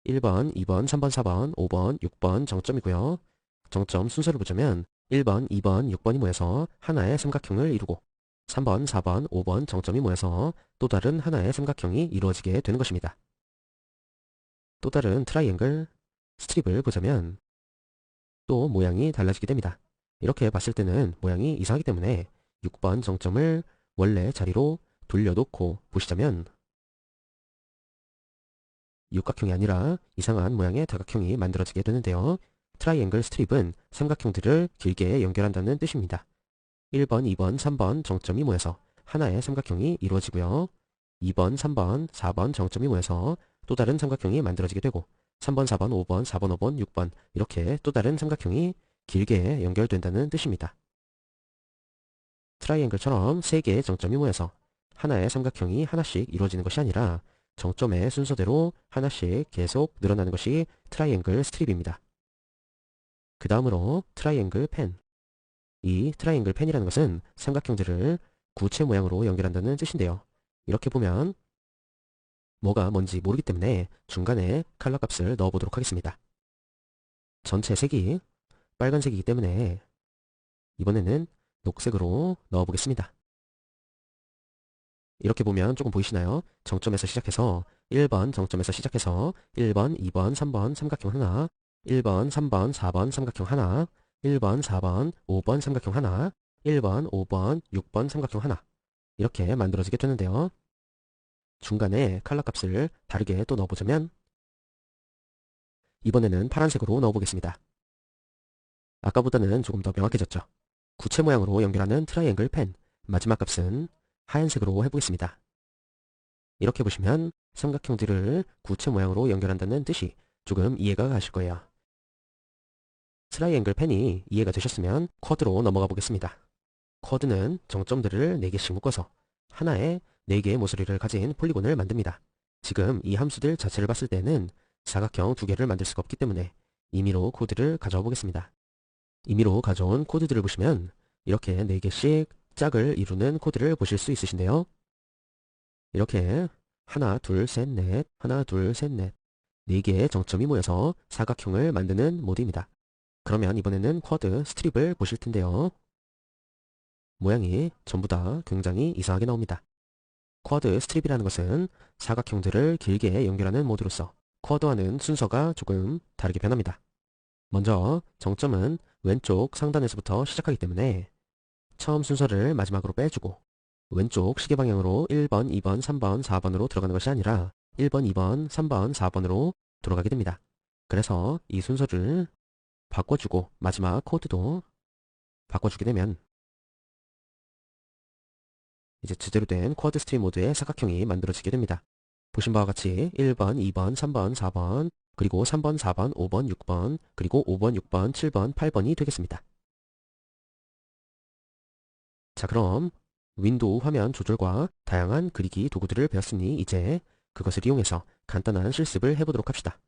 1번, 2번, 3번, 4번, 5번, 6번 정점이고요. 정점 순서를 보자면 1번, 2번, 6번이 모여서 하나의 삼각형을 이루고 3번, 4번, 5번 정점이 모여서 또 다른 하나의 삼각형이 이루어지게 되는 것입니다. 또 다른 트라이앵글 스트립을 보자면 또 모양이 달라지게 됩니다. 이렇게 봤을 때는 모양이 이상하기 때문에 6번 정점을 원래 자리로 돌려놓고 보시자면 육각형이 아니라 이상한 모양의 다각형이 만들어지게 되는데요. 트라이앵글 스트립은 삼각형들을 길게 연결한다는 뜻입니다. 1번, 2번, 3번 정점이 모여서 하나의 삼각형이 이루어지고요. 2번, 3번, 4번 정점이 모여서 또 다른 삼각형이 만들어지게 되고 3번, 4번, 5번, 4번, 5번, 6번 이렇게 또 다른 삼각형이 길게 연결된다는 뜻입니다. 트라이앵글처럼 3개의 정점이 모여서 하나의 삼각형이 하나씩 이루어지는 것이 아니라 정점의 순서대로 하나씩 계속 늘어나는 것이 트라이앵글 스트립입니다. 그 다음으로 트라이앵글 펜. 이 트라이앵글 펜이라는 것은 삼각형들을 구체 모양으로 연결한다는 뜻인데요. 이렇게 보면 뭐가 뭔지 모르기 때문에 중간에 컬러 값을 넣어보도록 하겠습니다. 전체 색이 빨간색이기 때문에 이번에는 녹색으로 넣어보겠습니다. 이렇게 보면 조금 보이시나요? 정점에서 시작해서 1번 정점에서 시작해서 1번, 2번, 3번 삼각형 하나, 1번, 3번, 4번 삼각형 하나, 1번, 4번, 5번 삼각형 하나, 1번, 5번, 6번 삼각형 하나 이렇게 만들어지게 되는데요. 중간에 컬러 값을 다르게 또 넣어보자면 이번에는 파란색으로 넣어보겠습니다. 아까보다는 조금 더 명확해졌죠. 구체 모양으로 연결하는 트라이앵글 펜 마지막 값은 하얀색으로 해보겠습니다. 이렇게 보시면 삼각형들을 구체 모양으로 연결한다는 뜻이 조금 이해가 가실 거예요. 트라이앵글 펜이 이해가 되셨으면 쿼드로 넘어가 보겠습니다. 쿼드는 정점들을 4개씩 묶어서 하나의 4개의 모서리를 가진 폴리곤을 만듭니다. 지금 이 함수들 자체를 봤을 때는 사각형 2개를 만들 수가 없기 때문에 임의로 코드를 가져와 보겠습니다. 임의로 가져온 코드들을 보시면 이렇게 4개씩 짝을 이루는 코드를 보실 수 있으신데요. 이렇게 하나, 둘, 셋, 넷, 하나, 둘, 셋, 넷 4개의 정점이 모여서 사각형을 만드는 모드입니다. 그러면 이번에는 쿼드 스트립을 보실 텐데요. 모양이 전부 다 굉장히 이상하게 나옵니다. 쿼드 스트립이라는 것은 사각형들을 길게 연결하는 모드로서 쿼드와는 순서가 조금 다르게 변합니다. 먼저 정점은 왼쪽 상단에서부터 시작하기 때문에 처음 순서를 마지막으로 빼주고 왼쪽 시계 방향으로 1번, 2번, 3번, 4번으로 들어가는 것이 아니라 1번, 2번, 3번, 4번으로 돌아가게 됩니다. 그래서 이 순서를 바꿔주고 마지막 코드도 바꿔주게 되면 이제 제대로 된 쿼드 스트립 모드의 사각형이 만들어지게 됩니다. 보신 바와 같이 1번, 2번, 3번, 4번, 그리고 3번, 4번, 5번, 6번, 그리고 5번, 6번, 7번, 8번이 되겠습니다. 자, 그럼 윈도우 화면 조절과 다양한 그리기 도구들을 배웠으니 이제 그것을 이용해서 간단한 실습을 해보도록 합시다.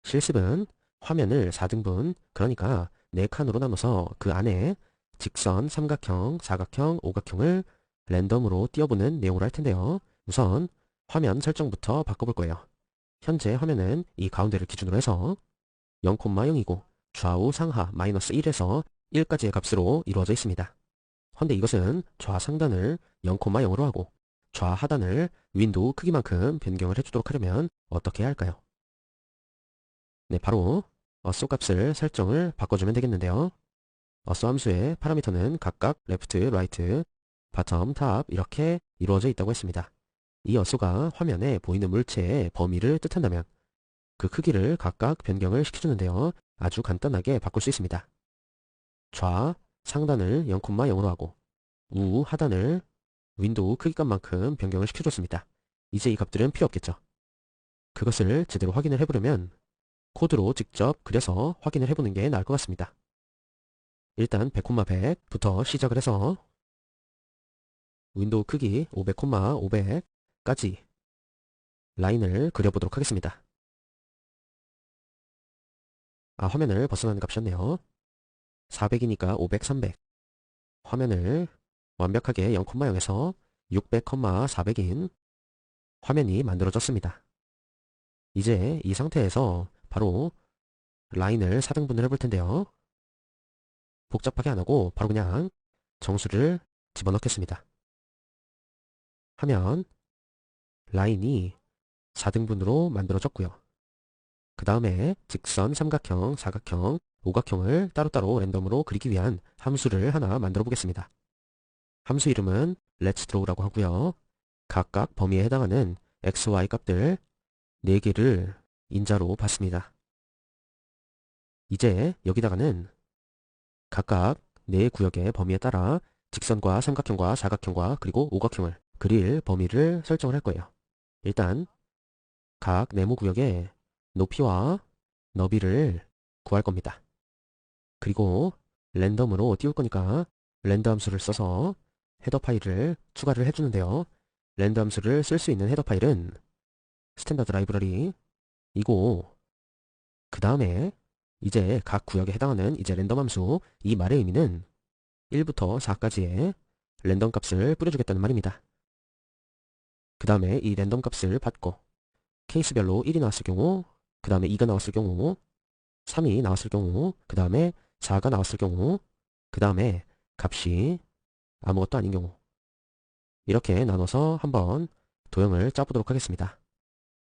실습은 화면을 4등분, 그러니까 4칸으로 나눠서 그 안에 직선, 삼각형, 사각형, 오각형을 랜덤으로 띄워보는 내용으로 할 텐데요. 우선 화면 설정부터 바꿔볼 거예요. 현재 화면은 이 가운데를 기준으로 해서 0,0이고 좌우 상하 -1에서 1까지의 값으로 이루어져 있습니다. 헌데 이것은 좌상단을 0,0으로 하고 좌하단을 윈도우 크기만큼 변경을 해주도록 하려면 어떻게 해야 할까요? 네, 바로 어쏘 값을 설정을 바꿔주면 되겠는데요. 어쏘 함수의 파라미터는 각각 레프트, 라이트, 바텀, 탑 이렇게 이루어져 있다고 했습니다. 이 어쏘가 화면에 보이는 물체의 범위를 뜻한다면 그 크기를 각각 변경을 시켜주는데요. 아주 간단하게 바꿀 수 있습니다. 좌 상단을 0,0으로 하고 우 하단을 윈도우 크기값만큼 변경을 시켜줬습니다. 이제 이 값들은 필요 없겠죠. 그것을 제대로 확인을 해보려면 코드로 직접 그려서 확인을 해보는 게 나을 것 같습니다. 일단 100,100부터 시작을 해서 윈도우 크기 500,500까지 라인을 그려보도록 하겠습니다. 화면을 벗어나는 값이었네요. 400이니까 500, 300. 화면을 완벽하게 0,0에서 600, 400인 화면이 만들어졌습니다. 이제 이 상태에서 바로 라인을 4등분을 해볼 텐데요. 복잡하게 안하고 바로 그냥 정수를 집어넣겠습니다. 하면 라인이 4등분으로 만들어졌고요. 그 다음에 직선, 삼각형, 사각형, 오각형을 따로따로 랜덤으로 그리기 위한 함수를 하나 만들어 보겠습니다. 함수 이름은 let'sdraw라고 하고요. 각각 범위에 해당하는 x, y 값들 4개를 인자로 받습니다. 이제 여기다가는 각각 4구역의 범위에 따라 직선과 삼각형과 사각형과 그리고 오각형을 그릴 범위를 설정을 할 거예요. 일단 각 네모 구역의 높이와 너비를 구할 겁니다. 그리고 랜덤으로 띄울 거니까 랜덤 함수를 써서 헤더 파일을 추가를 해주는데요. 랜덤 함수를 쓸 수 있는 헤더 파일은 스탠다드 라이브러리 이고 그 다음에 이제 각 구역에 해당하는 이제 랜덤 함수 이 말의 의미는 1부터 4까지의 랜덤 값을 뿌려주겠다는 말입니다. 그 다음에 이 랜덤 값을 받고 케이스별로 1이 나왔을 경우, 그 다음에 2가 나왔을 경우, 3이 나왔을 경우, 그 다음에 4가 나왔을 경우, 그 다음에 값이 아무것도 아닌 경우 이렇게 나눠서 한번 도형을 짜보도록 하겠습니다.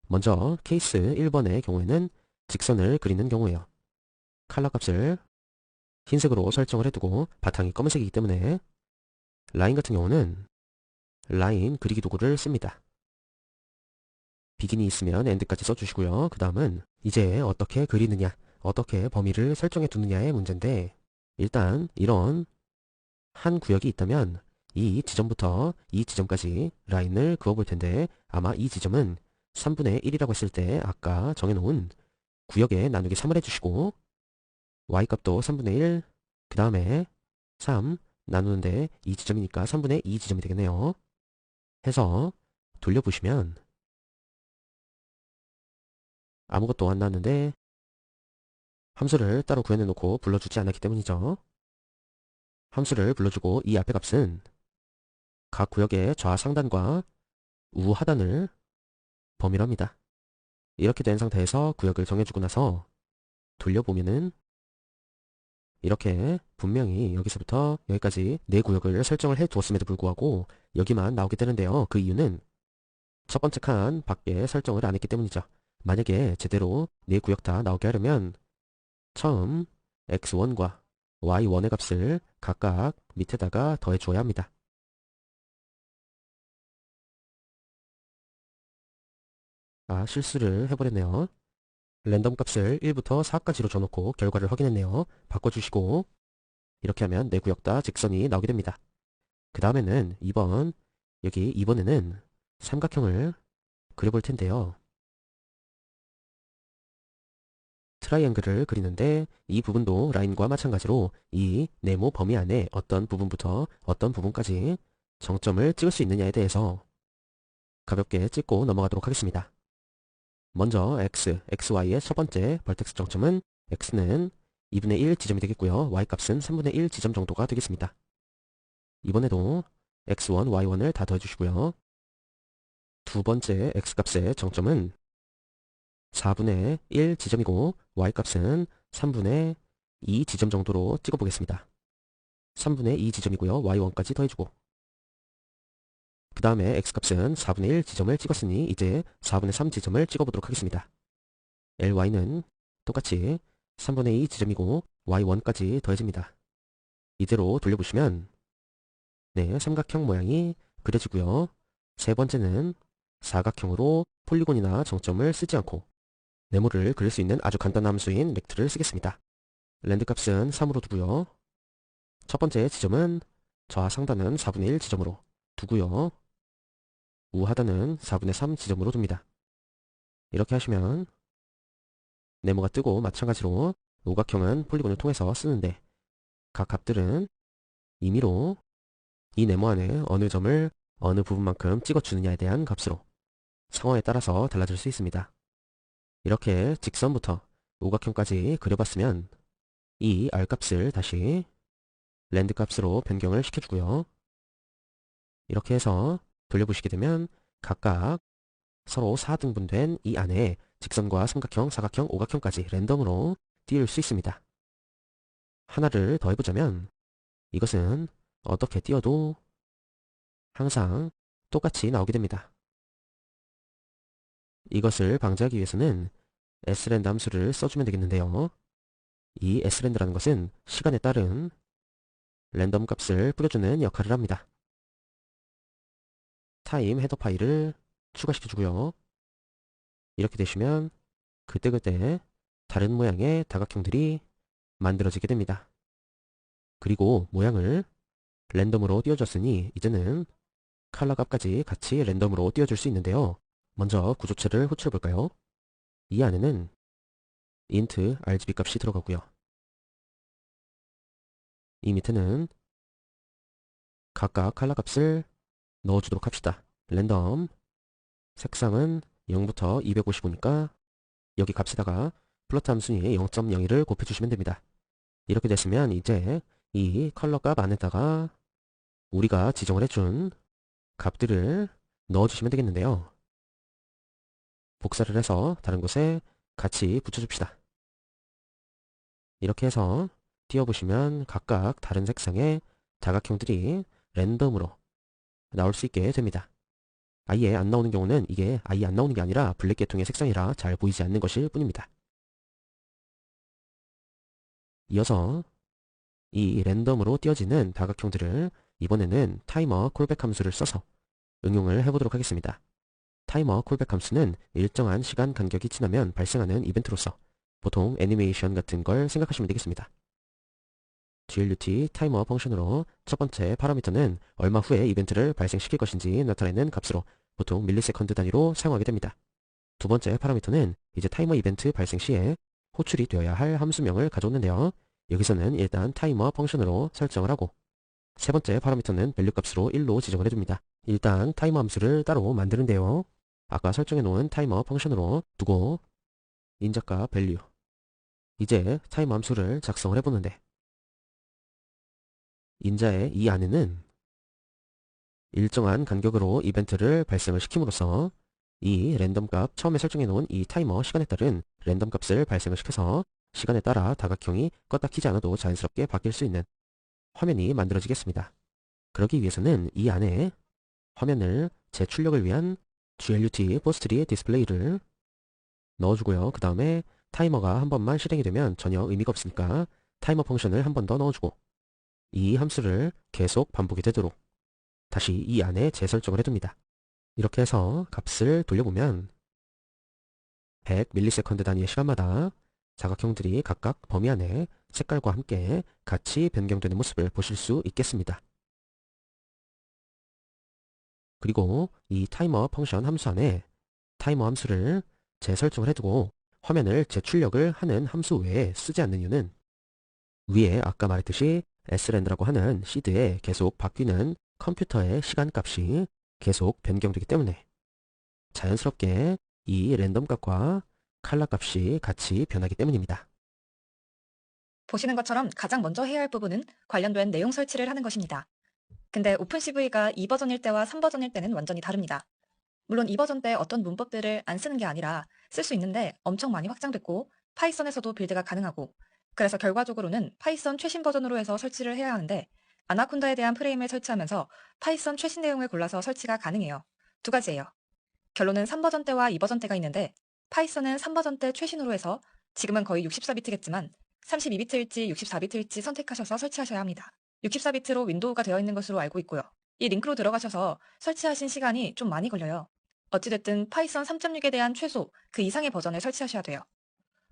먼저 케이스 1번의 경우에는 직선을 그리는 경우예요. 컬러 값을 흰색으로 설정을 해두고 바탕이 검은색이기 때문에 라인 같은 경우는 라인 그리기 도구를 씁니다. 비긴이 있으면 엔드까지 써주시고요. 그 다음은 이제 어떻게 그리느냐, 어떻게 범위를 설정해 두느냐의 문제인데 일단 이런 한 구역이 있다면 이 지점부터 이 지점까지 라인을 그어볼 텐데 아마 이 지점은 3분의 1이라고 했을 때 아까 정해놓은 구역에 나누기 3을 해주시고 y값도 3분의 1, 그 다음에 3 나누는데 이 지점이니까 3분의 2 지점이 되겠네요. 해서 돌려보시면 아무것도 안 나왔는데 함수를 따로 구현해놓고 불러주지 않았기 때문이죠. 함수를 불러주고 이 앞의 값은 각 구역의 좌상단과 우하단을 범위로 합니다. 이렇게 된 상태에서 구역을 정해주고 나서 돌려보면은 이렇게 분명히 여기서부터 여기까지 네 구역을 설정을 해 두었음에도 불구하고 여기만 나오게 되는데요. 그 이유는 첫 번째 칸 밖에 설정을 안 했기 때문이죠. 만약에 제대로 네 구역 다 나오게 하려면 처음 x1과 y1의 값을 각각 밑에다가 더해 주어야 합니다. 실수를 해버렸네요. 랜덤 값을 1부터 4까지로 줘놓고 결과를 확인했네요. 바꿔주시고 이렇게 하면 네 구역 다 직선이 나오게 됩니다. 그 다음에는 여기 2번에는 삼각형을 그려볼 텐데요. 트라이앵글을 그리는데 이 부분도 라인과 마찬가지로 이 네모 범위 안에 어떤 부분부터 어떤 부분까지 정점을 찍을 수 있느냐에 대해서 가볍게 찍고 넘어가도록 하겠습니다. 먼저 xy의 첫 번째 벌텍스 정점은 x는 2분의 1 지점이 되겠고요. y값은 3분의 1 지점 정도가 되겠습니다. 이번에도 x1, y1을 다 더해주시고요. 두 번째 x값의 정점은 4분의 1 지점이고 y값은 3분의 2 지점 정도로 찍어보겠습니다. 3분의 2 지점이고요. y1까지 더해주고 그 다음에 x값은 4분의 1 지점을 찍었으니 이제 4분의 3 지점을 찍어보도록 하겠습니다. ly는 똑같이 3분의 2 지점이고 y1까지 더해집니다. 이대로 돌려보시면 네, 삼각형 모양이 그려지고요. 세 번째는 사각형으로 폴리곤이나 정점을 쓰지 않고 네모를 그릴 수 있는 아주 간단한 함수인 렉트를 쓰겠습니다. 랜드 값은 3으로 두고요. 첫 번째 지점은 좌상단은 4분의 1 지점으로 두고요. 우하단은 4분의 3 지점으로 둡니다. 이렇게 하시면 네모가 뜨고 마찬가지로 오각형은 폴리곤을 통해서 쓰는데 각 값들은 임의로 이 네모 안에 어느 점을 어느 부분만큼 찍어주느냐에 대한 값으로 상황에 따라서 달라질 수 있습니다. 이렇게 직선부터 오각형까지 그려봤으면 이 r값을 다시 랜드 값으로 변경을 시켜주고요. 이렇게 해서 돌려보시게 되면 각각 서로 4등분된 이 안에 직선과 삼각형, 사각형, 오각형까지 랜덤으로 띄울 수 있습니다. 하나를 더 해보자면 이것은 어떻게 띄워도 항상 똑같이 나오게 됩니다. 이것을 방지하기 위해서는 srand 함수를 써주면 되겠는데요. 이 srand라는 것은 시간에 따른 랜덤 값을 뿌려주는 역할을 합니다. 타임 헤더 파일을 추가시켜주고요. 이렇게 되시면 그때그때 다른 모양의 다각형들이 만들어지게 됩니다. 그리고 모양을 랜덤으로 띄워줬으니 이제는 컬러 값까지 같이 랜덤으로 띄워줄 수 있는데요. 먼저 구조체를 호출해 볼까요? 이 안에는 int RGB 값이 들어가고요. 이 밑에는 각각 컬러 값을 넣어주도록 합시다. 랜덤 색상은 0부터 255니까 여기 값에다가 플러트 함수니 0.01을 곱해주시면 됩니다. 이렇게 됐으면 이제 이 컬러 값 안에다가 우리가 지정을 해준 값들을 넣어주시면 되겠는데요. 복사를 해서 다른 곳에 같이 붙여줍시다. 이렇게 해서 띄워보시면 각각 다른 색상의 다각형들이 랜덤으로 나올 수 있게 됩니다. 아예 안 나오는 경우는 이게 아예 안 나오는 게 아니라 블랙 계통의 색상이라 잘 보이지 않는 것일 뿐입니다. 이어서 이 랜덤으로 띄어지는 다각형들을 이번에는 타이머 콜백 함수를 써서 응용을 해보도록 하겠습니다. 타이머 콜백 함수는 일정한 시간 간격이 지나면 발생하는 이벤트로서 보통 애니메이션 같은 걸 생각하시면 되겠습니다. glut 타이머 펑션으로 첫 번째 파라미터는 얼마 후에 이벤트를 발생시킬 것인지 나타내는 값으로 보통 밀리세컨드 단위로 사용하게 됩니다. 두 번째 파라미터는 이제 타이머 이벤트 발생 시에 호출이 되어야 할 함수명을 가져오는데요. 여기서는 일단 타이머 펑션으로 설정을 하고 세 번째 파라미터는 밸류 값으로 1로 지정을 해줍니다. 일단 타이머 함수를 따로 만드는데요. 아까 설정해 놓은 타이머 펑션으로 두고 인자값 밸류 이제 타이머 함수를 작성을 해보는데 인자의 이 안에는 일정한 간격으로 이벤트를 발생을 시킴으로써 이 랜덤 값 처음에 설정해 놓은 이 타이머 시간에 따른 랜덤 값을 발생을 시켜서 시간에 따라 다각형이 껐다 키지 않아도 자연스럽게 바뀔 수 있는 화면이 만들어지겠습니다. 그러기 위해서는 이 안에 화면을 재출력을 위한 GLUT 포스트리 디스플레이를 넣어주고요. 그 다음에 타이머가 한 번만 실행이 되면 전혀 의미가 없으니까 타이머 펑션을 한 번 더 넣어주고 이 함수를 계속 반복이 되도록 다시 이 안에 재설정을 해둡니다. 이렇게 해서 값을 돌려보면 100ms 단위의 시간마다 사각형들이 각각 범위 안에 색깔과 함께 같이 변경되는 모습을 보실 수 있겠습니다. 그리고 이 타이머 펑션 함수 안에 타이머 함수를 재설정을 해두고 화면을 재출력을 하는 함수 외에 쓰지 않는 이유는 위에 아까 말했듯이 srand라고 하는 시드에 계속 바뀌는 컴퓨터의 시간값이 계속 변경되기 때문에 자연스럽게 이 랜덤 값과 칼라 값이 같이 변하기 때문입니다. 보시는 것처럼 가장 먼저 해야 할 부분은 관련된 내용 설치를 하는 것입니다. 근데 오픈CV가 2버전일 때와 3버전일 때는 완전히 다릅니다. 물론 2버전 때 어떤 문법들을 안 쓰는 게 아니라 쓸 수 있는데 엄청 많이 확장됐고 파이썬에서도 빌드가 가능하고 그래서 결과적으로는 파이썬 최신 버전으로 해서 설치를 해야 하는데 아나콘다에 대한 프레임을 설치하면서 파이썬 최신 내용을 골라서 설치가 가능해요. 두 가지예요. 결론은 3버전 때와 2버전 때가 있는데 파이썬은 3버전 때 최신으로 해서 지금은 거의 64비트겠지만 32비트일지 64비트일지 선택하셔서 설치하셔야 합니다. 64비트로 윈도우가 되어 있는 것으로 알고 있고요. 이 링크로 들어가셔서 설치하신 시간이 좀 많이 걸려요. 어찌됐든 파이썬 3.6에 대한 최소 그 이상의 버전을 설치하셔야 돼요.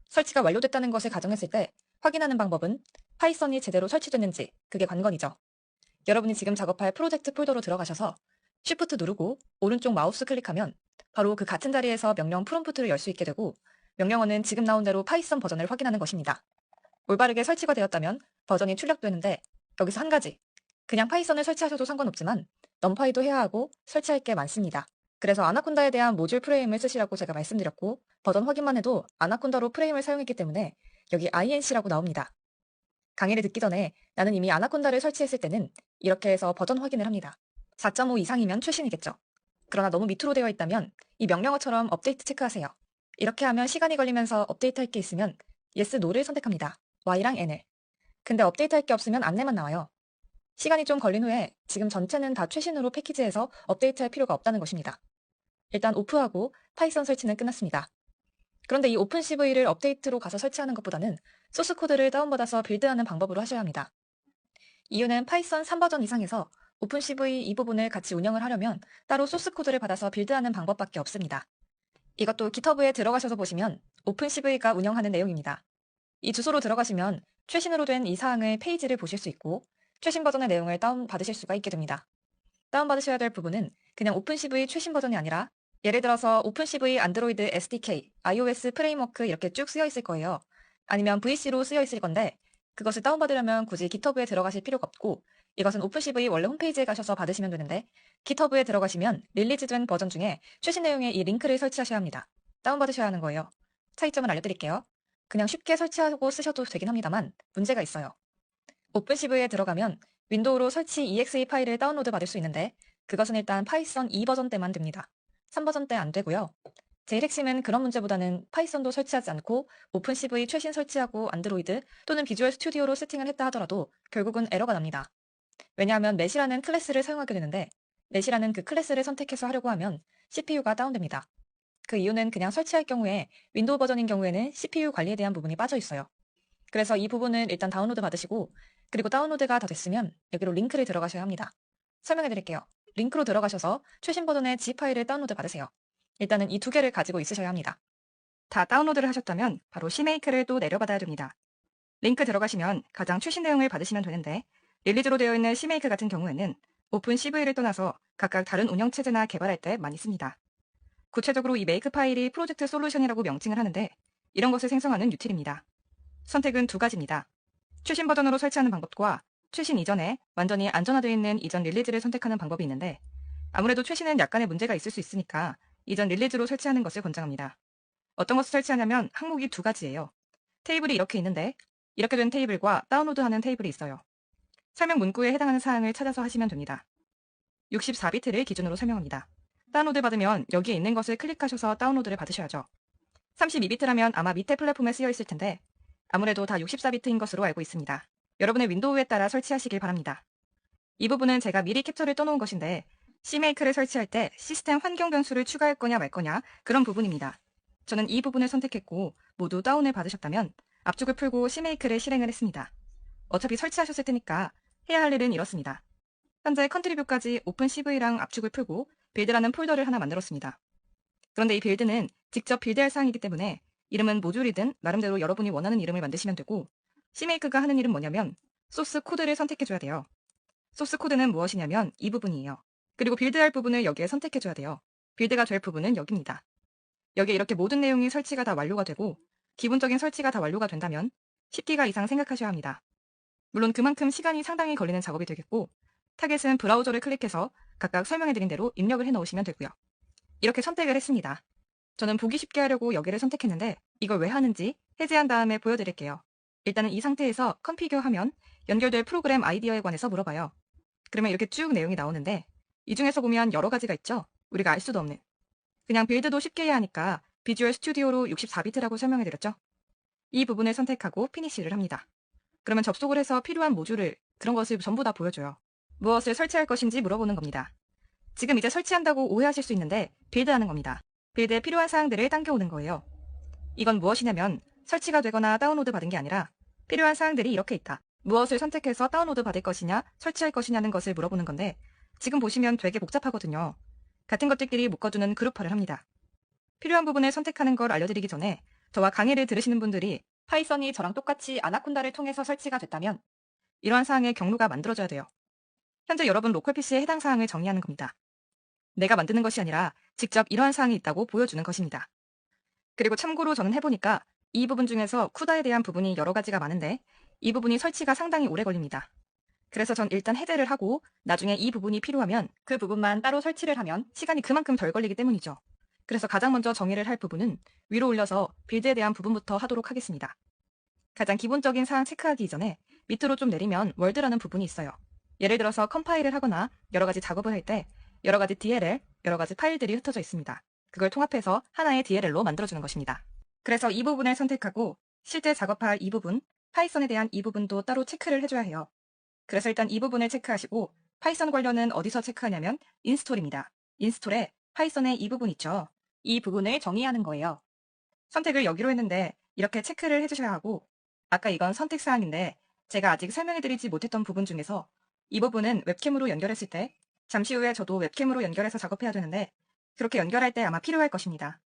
설치가 완료됐다는 것을 가정했을 때 확인하는 방법은 파이썬이 제대로 설치됐는지 그게 관건이죠. 여러분이 지금 작업할 프로젝트 폴더로 들어가셔서 Shift 누르고 오른쪽 마우스 클릭하면 바로 그 같은 자리에서 명령 프롬프트를 열 수 있게 되고 명령어는 지금 나온 대로 파이썬 버전을 확인하는 것입니다. 올바르게 설치가 되었다면 버전이 출력되는데 여기서 한 가지 그냥 파이썬을 설치하셔도 상관없지만 넘파이도 해야 하고 설치할 게 많습니다. 그래서 아나콘다에 대한 모듈 프레임을 쓰시라고 제가 말씀드렸고 버전 확인만 해도 아나콘다로 프레임을 사용했기 때문에 여기 INC라고 나옵니다. 강의를 듣기 전에 나는 이미 아나콘다를 설치했을 때는 이렇게 해서 버전 확인을 합니다. 4.5 이상이면 최신이겠죠. 그러나 너무 밑으로 되어 있다면 이 명령어처럼 업데이트 체크하세요. 이렇게 하면 시간이 걸리면서 업데이트할 게 있으면 Yes, No를 선택합니다. Y랑 N을. 근데 업데이트할 게 없으면 안내만 나와요. 시간이 좀 걸린 후에 지금 전체는 다 최신으로 패키지해서 업데이트할 필요가 없다는 것입니다. 일단 오프하고 파이썬 설치는 끝났습니다. 그런데 이 오픈CV를 업데이트로 가서 설치하는 것보다는 소스 코드를 다운받아서 빌드하는 방법으로 하셔야 합니다. 이유는 파이썬 3버전 이상에서 오픈CV 이 부분을 같이 운영을 하려면 따로 소스 코드를 받아서 빌드하는 방법밖에 없습니다. 이것도 GitHub에 들어가셔서 보시면 오픈CV가 운영하는 내용입니다. 이 주소로 들어가시면 최신으로 된 이 사항의 페이지를 보실 수 있고 최신 버전의 내용을 다운받으실 수가 있게 됩니다. 다운받으셔야 될 부분은 그냥 오픈CV 최신 버전이 아니라 예를 들어서 오픈CV 안드로이드 SDK, iOS 프레임워크 이렇게 쭉 쓰여 있을 거예요. 아니면 VC로 쓰여 있을 건데 그것을 다운받으려면 굳이 GitHub에 들어가실 필요가 없고 이것은 오픈CV 원래 홈페이지에 가셔서 받으시면 되는데 GitHub에 들어가시면 릴리즈된 버전 중에 최신 내용의 이 링크를 설치하셔야 합니다. 다운받으셔야 하는 거예요. 차이점은 알려드릴게요. 그냥 쉽게 설치하고 쓰셔도 되긴 합니다만 문제가 있어요. 오픈CV에 들어가면 윈도우로 설치 exe 파일을 다운로드 받을 수 있는데 그것은 일단 파이썬 2버전 때만 됩니다. 3버전 때 안 되고요. 제일 핵심은 그런 문제보다는 파이썬도 설치하지 않고 오픈CV 최신 설치하고 안드로이드 또는 비주얼 스튜디오로 세팅을 했다 하더라도 결국은 에러가 납니다. 왜냐하면 맷이라는 클래스를 사용하게 되는데 맷이라는 그 클래스를 선택해서 하려고 하면 CPU가 다운됩니다. 그 이유는 그냥 설치할 경우에 윈도우 버전인 경우에는 CPU 관리에 대한 부분이 빠져 있어요. 그래서 이 부분을 일단 다운로드 받으시고 그리고 다운로드가 다 됐으면 여기로 링크를 들어가셔야 합니다. 설명해 드릴게요. 링크로 들어가셔서 최신 버전의 zip 파일을 다운로드 받으세요. 일단은 이 두 개를 가지고 있으셔야 합니다. 다 다운로드를 하셨다면 바로 CMake를 또 내려받아야 됩니다. 링크 들어가시면 가장 최신 내용을 받으시면 되는데 릴리즈로 되어 있는 CMake 같은 경우에는 오픈CV를 떠나서 각각 다른 운영체제나 개발할 때 많이 씁니다. 구체적으로 이 make 파일이 프로젝트 솔루션이라고 명칭을 하는데 이런 것을 생성하는 유틸입니다. 선택은 두 가지입니다. 최신 버전으로 설치하는 방법과 최신 이전에 완전히 안전화되어 있는 이전 릴리즈를 선택하는 방법이 있는데 아무래도 최신은 약간의 문제가 있을 수 있으니까 이전 릴리즈로 설치하는 것을 권장합니다. 어떤 것을 설치하냐면 항목이 두 가지예요. 테이블이 이렇게 있는데 이렇게 된 테이블과 다운로드하는 테이블이 있어요. 설명 문구에 해당하는 사항을 찾아서 하시면 됩니다. 64비트를 기준으로 설명합니다. 다운로드 받으면 여기에 있는 것을 클릭하셔서 다운로드를 받으셔야죠. 32비트라면 아마 밑에 플랫폼에 쓰여 있을 텐데 아무래도 다 64비트인 것으로 알고 있습니다. 여러분의 윈도우에 따라 설치하시길 바랍니다. 이 부분은 제가 미리 캡처를 떠놓은 것인데 CMake를 설치할 때 시스템 환경 변수를 추가할 거냐 말 거냐 그런 부분입니다. 저는 이 부분을 선택했고 모두 다운을 받으셨다면 압축을 풀고 CMake를 실행을 했습니다. 어차피 설치하셨을 테니까 해야 할 일은 이렇습니다. 현재 컨트리뷰까지 오픈CV랑 압축을 풀고 빌드라는 폴더를 하나 만들었습니다. 그런데 이 빌드는 직접 빌드할 사항이기 때문에 이름은 모듈이든 나름대로 여러분이 원하는 이름을 만드시면 되고 CMake가 하는 일은 뭐냐면 소스 코드를 선택해줘야 돼요. 소스 코드는 무엇이냐면 이 부분이에요. 그리고 빌드할 부분을 여기에 선택해줘야 돼요. 빌드가 될 부분은 여기입니다. 여기에 이렇게 모든 내용이 설치가 다 완료가 되고 기본적인 설치가 다 완료가 된다면 10기가 이상 생각하셔야 합니다. 물론 그만큼 시간이 상당히 걸리는 작업이 되겠고 타겟은 브라우저를 클릭해서 각각 설명해드린 대로 입력을 해넣으시면 되고요. 이렇게 선택을 했습니다. 저는 보기 쉽게 하려고 여기를 선택했는데 이걸 왜 하는지 해제한 다음에 보여드릴게요. 일단은 이 상태에서 컴피규어 하면 연결될 프로그램 아이디어에 관해서 물어봐요. 그러면 이렇게 쭉 내용이 나오는데 이 중에서 보면 여러 가지가 있죠. 우리가 알 수도 없는. 그냥 빌드도 쉽게 해야 하니까 비주얼 스튜디오로 64비트라고 설명해드렸죠. 이 부분을 선택하고 피니시를 합니다. 그러면 접속을 해서 필요한 모듈을 그런 것을 전부 다 보여줘요. 무엇을 설치할 것인지 물어보는 겁니다. 지금 이제 설치한다고 오해하실 수 있는데 빌드하는 겁니다. 빌드에 필요한 사항들을 당겨오는 거예요. 이건 무엇이냐면 설치가 되거나 다운로드 받은 게 아니라 필요한 사항들이 이렇게 있다. 무엇을 선택해서 다운로드 받을 것이냐 설치할 것이냐는 것을 물어보는 건데 지금 보시면 되게 복잡하거든요. 같은 것들끼리 묶어두는 그룹화를 합니다. 필요한 부분을 선택하는 걸 알려드리기 전에 저와 강의를 들으시는 분들이 파이썬이 저랑 똑같이 아나콘다를 통해서 설치가 됐다면 이러한 사항의 경로가 만들어져야 돼요. 현재 여러분 로컬 PC의 해당 사항을 정리하는 겁니다. 내가 만드는 것이 아니라 직접 이러한 사항이 있다고 보여주는 것입니다. 그리고 참고로 저는 해보니까 이 부분 중에서 쿠다에 대한 부분이 여러 가지가 많은데 이 부분이 설치가 상당히 오래 걸립니다. 그래서 전 일단 해제를 하고 나중에 이 부분이 필요하면 그 부분만 따로 설치를 하면 시간이 그만큼 덜 걸리기 때문이죠. 그래서 가장 먼저 정의를 할 부분은 위로 올려서 빌드에 대한 부분부터 하도록 하겠습니다. 가장 기본적인 사항 체크하기 이전에 밑으로 좀 내리면 월드라는 부분이 있어요. 예를 들어서 컴파일을 하거나 여러 가지 작업을 할 때 여러 가지 DLL, 여러 가지 파일들이 흩어져 있습니다. 그걸 통합해서 하나의 DLL로 만들어주는 것입니다. 그래서 이 부분을 선택하고 실제 작업할 이 부분, 파이썬에 대한 이 부분도 따로 체크를 해줘야 해요. 그래서 일단 이 부분을 체크하시고 파이썬 관련은 어디서 체크하냐면 인스톨입니다. 인스톨에 파이썬의 이 부분 있죠. 이 부분을 정의하는 거예요. 선택을 여기로 했는데 이렇게 체크를 해주셔야 하고 아까 이건 선택 사항인데 제가 아직 설명해드리지 못했던 부분 중에서 이 부분은 웹캠으로 연결했을 때 잠시 후에 저도 웹캠으로 연결해서 작업해야 되는데 그렇게 연결할 때 아마 필요할 것입니다.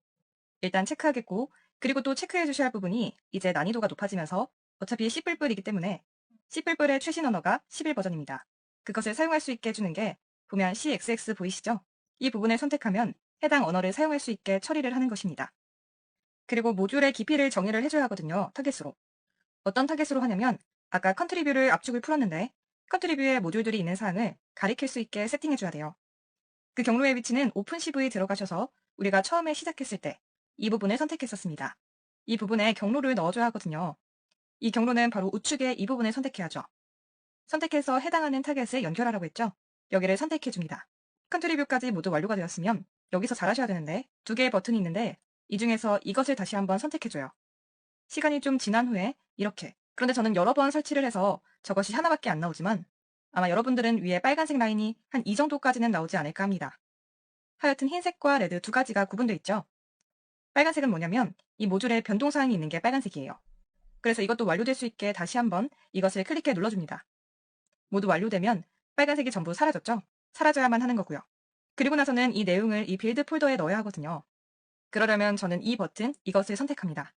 일단 체크하겠고 그리고 또 체크해 주셔야 할 부분이 이제 난이도가 높아지면서 어차피 C++이기 때문에 C++의 최신 언어가 11버전입니다. 그것을 사용할 수 있게 해주는 게 보면 CXX 보이시죠? 이 부분을 선택하면 해당 언어를 사용할 수 있게 처리를 하는 것입니다. 그리고 모듈의 깊이를 정의를 해줘야 하거든요. 타겟으로. 어떤 타겟으로 하냐면 아까 컨트리뷰를 압축을 풀었는데 컨트리뷰에 모듈들이 있는 사항을 가리킬 수 있게 세팅해줘야 돼요. 그 경로의 위치는 오픈CV 들어가셔서 우리가 처음에 시작했을 때 이 부분을 선택했었습니다. 이 부분에 경로를 넣어줘야 하거든요. 이 경로는 바로 우측의 이 부분을 선택해야죠. 선택해서 해당하는 타겟을 연결하라고 했죠. 여기를 선택해줍니다. 컨트리뷰까지 모두 완료가 되었으면 여기서 잘하셔야 되는데 두 개의 버튼이 있는데 이 중에서 이것을 다시 한번 선택해줘요. 시간이 좀 지난 후에 이렇게. 그런데 저는 여러 번 설치를 해서 저것이 하나밖에 안 나오지만 아마 여러분들은 위에 빨간색 라인이 한 이 정도까지는 나오지 않을까 합니다. 하여튼 흰색과 레드 두 가지가 구분되어 있죠. 빨간색은 뭐냐면 이 모듈에 변동사항이 있는 게 빨간색이에요. 그래서 이것도 완료될 수 있게 다시 한번 이것을 클릭해 눌러줍니다. 모두 완료되면 빨간색이 전부 사라졌죠? 사라져야만 하는 거고요. 그리고 나서는 이 내용을 이 빌드 폴더에 넣어야 하거든요. 그러려면 저는 이 버튼, 이것을 선택합니다.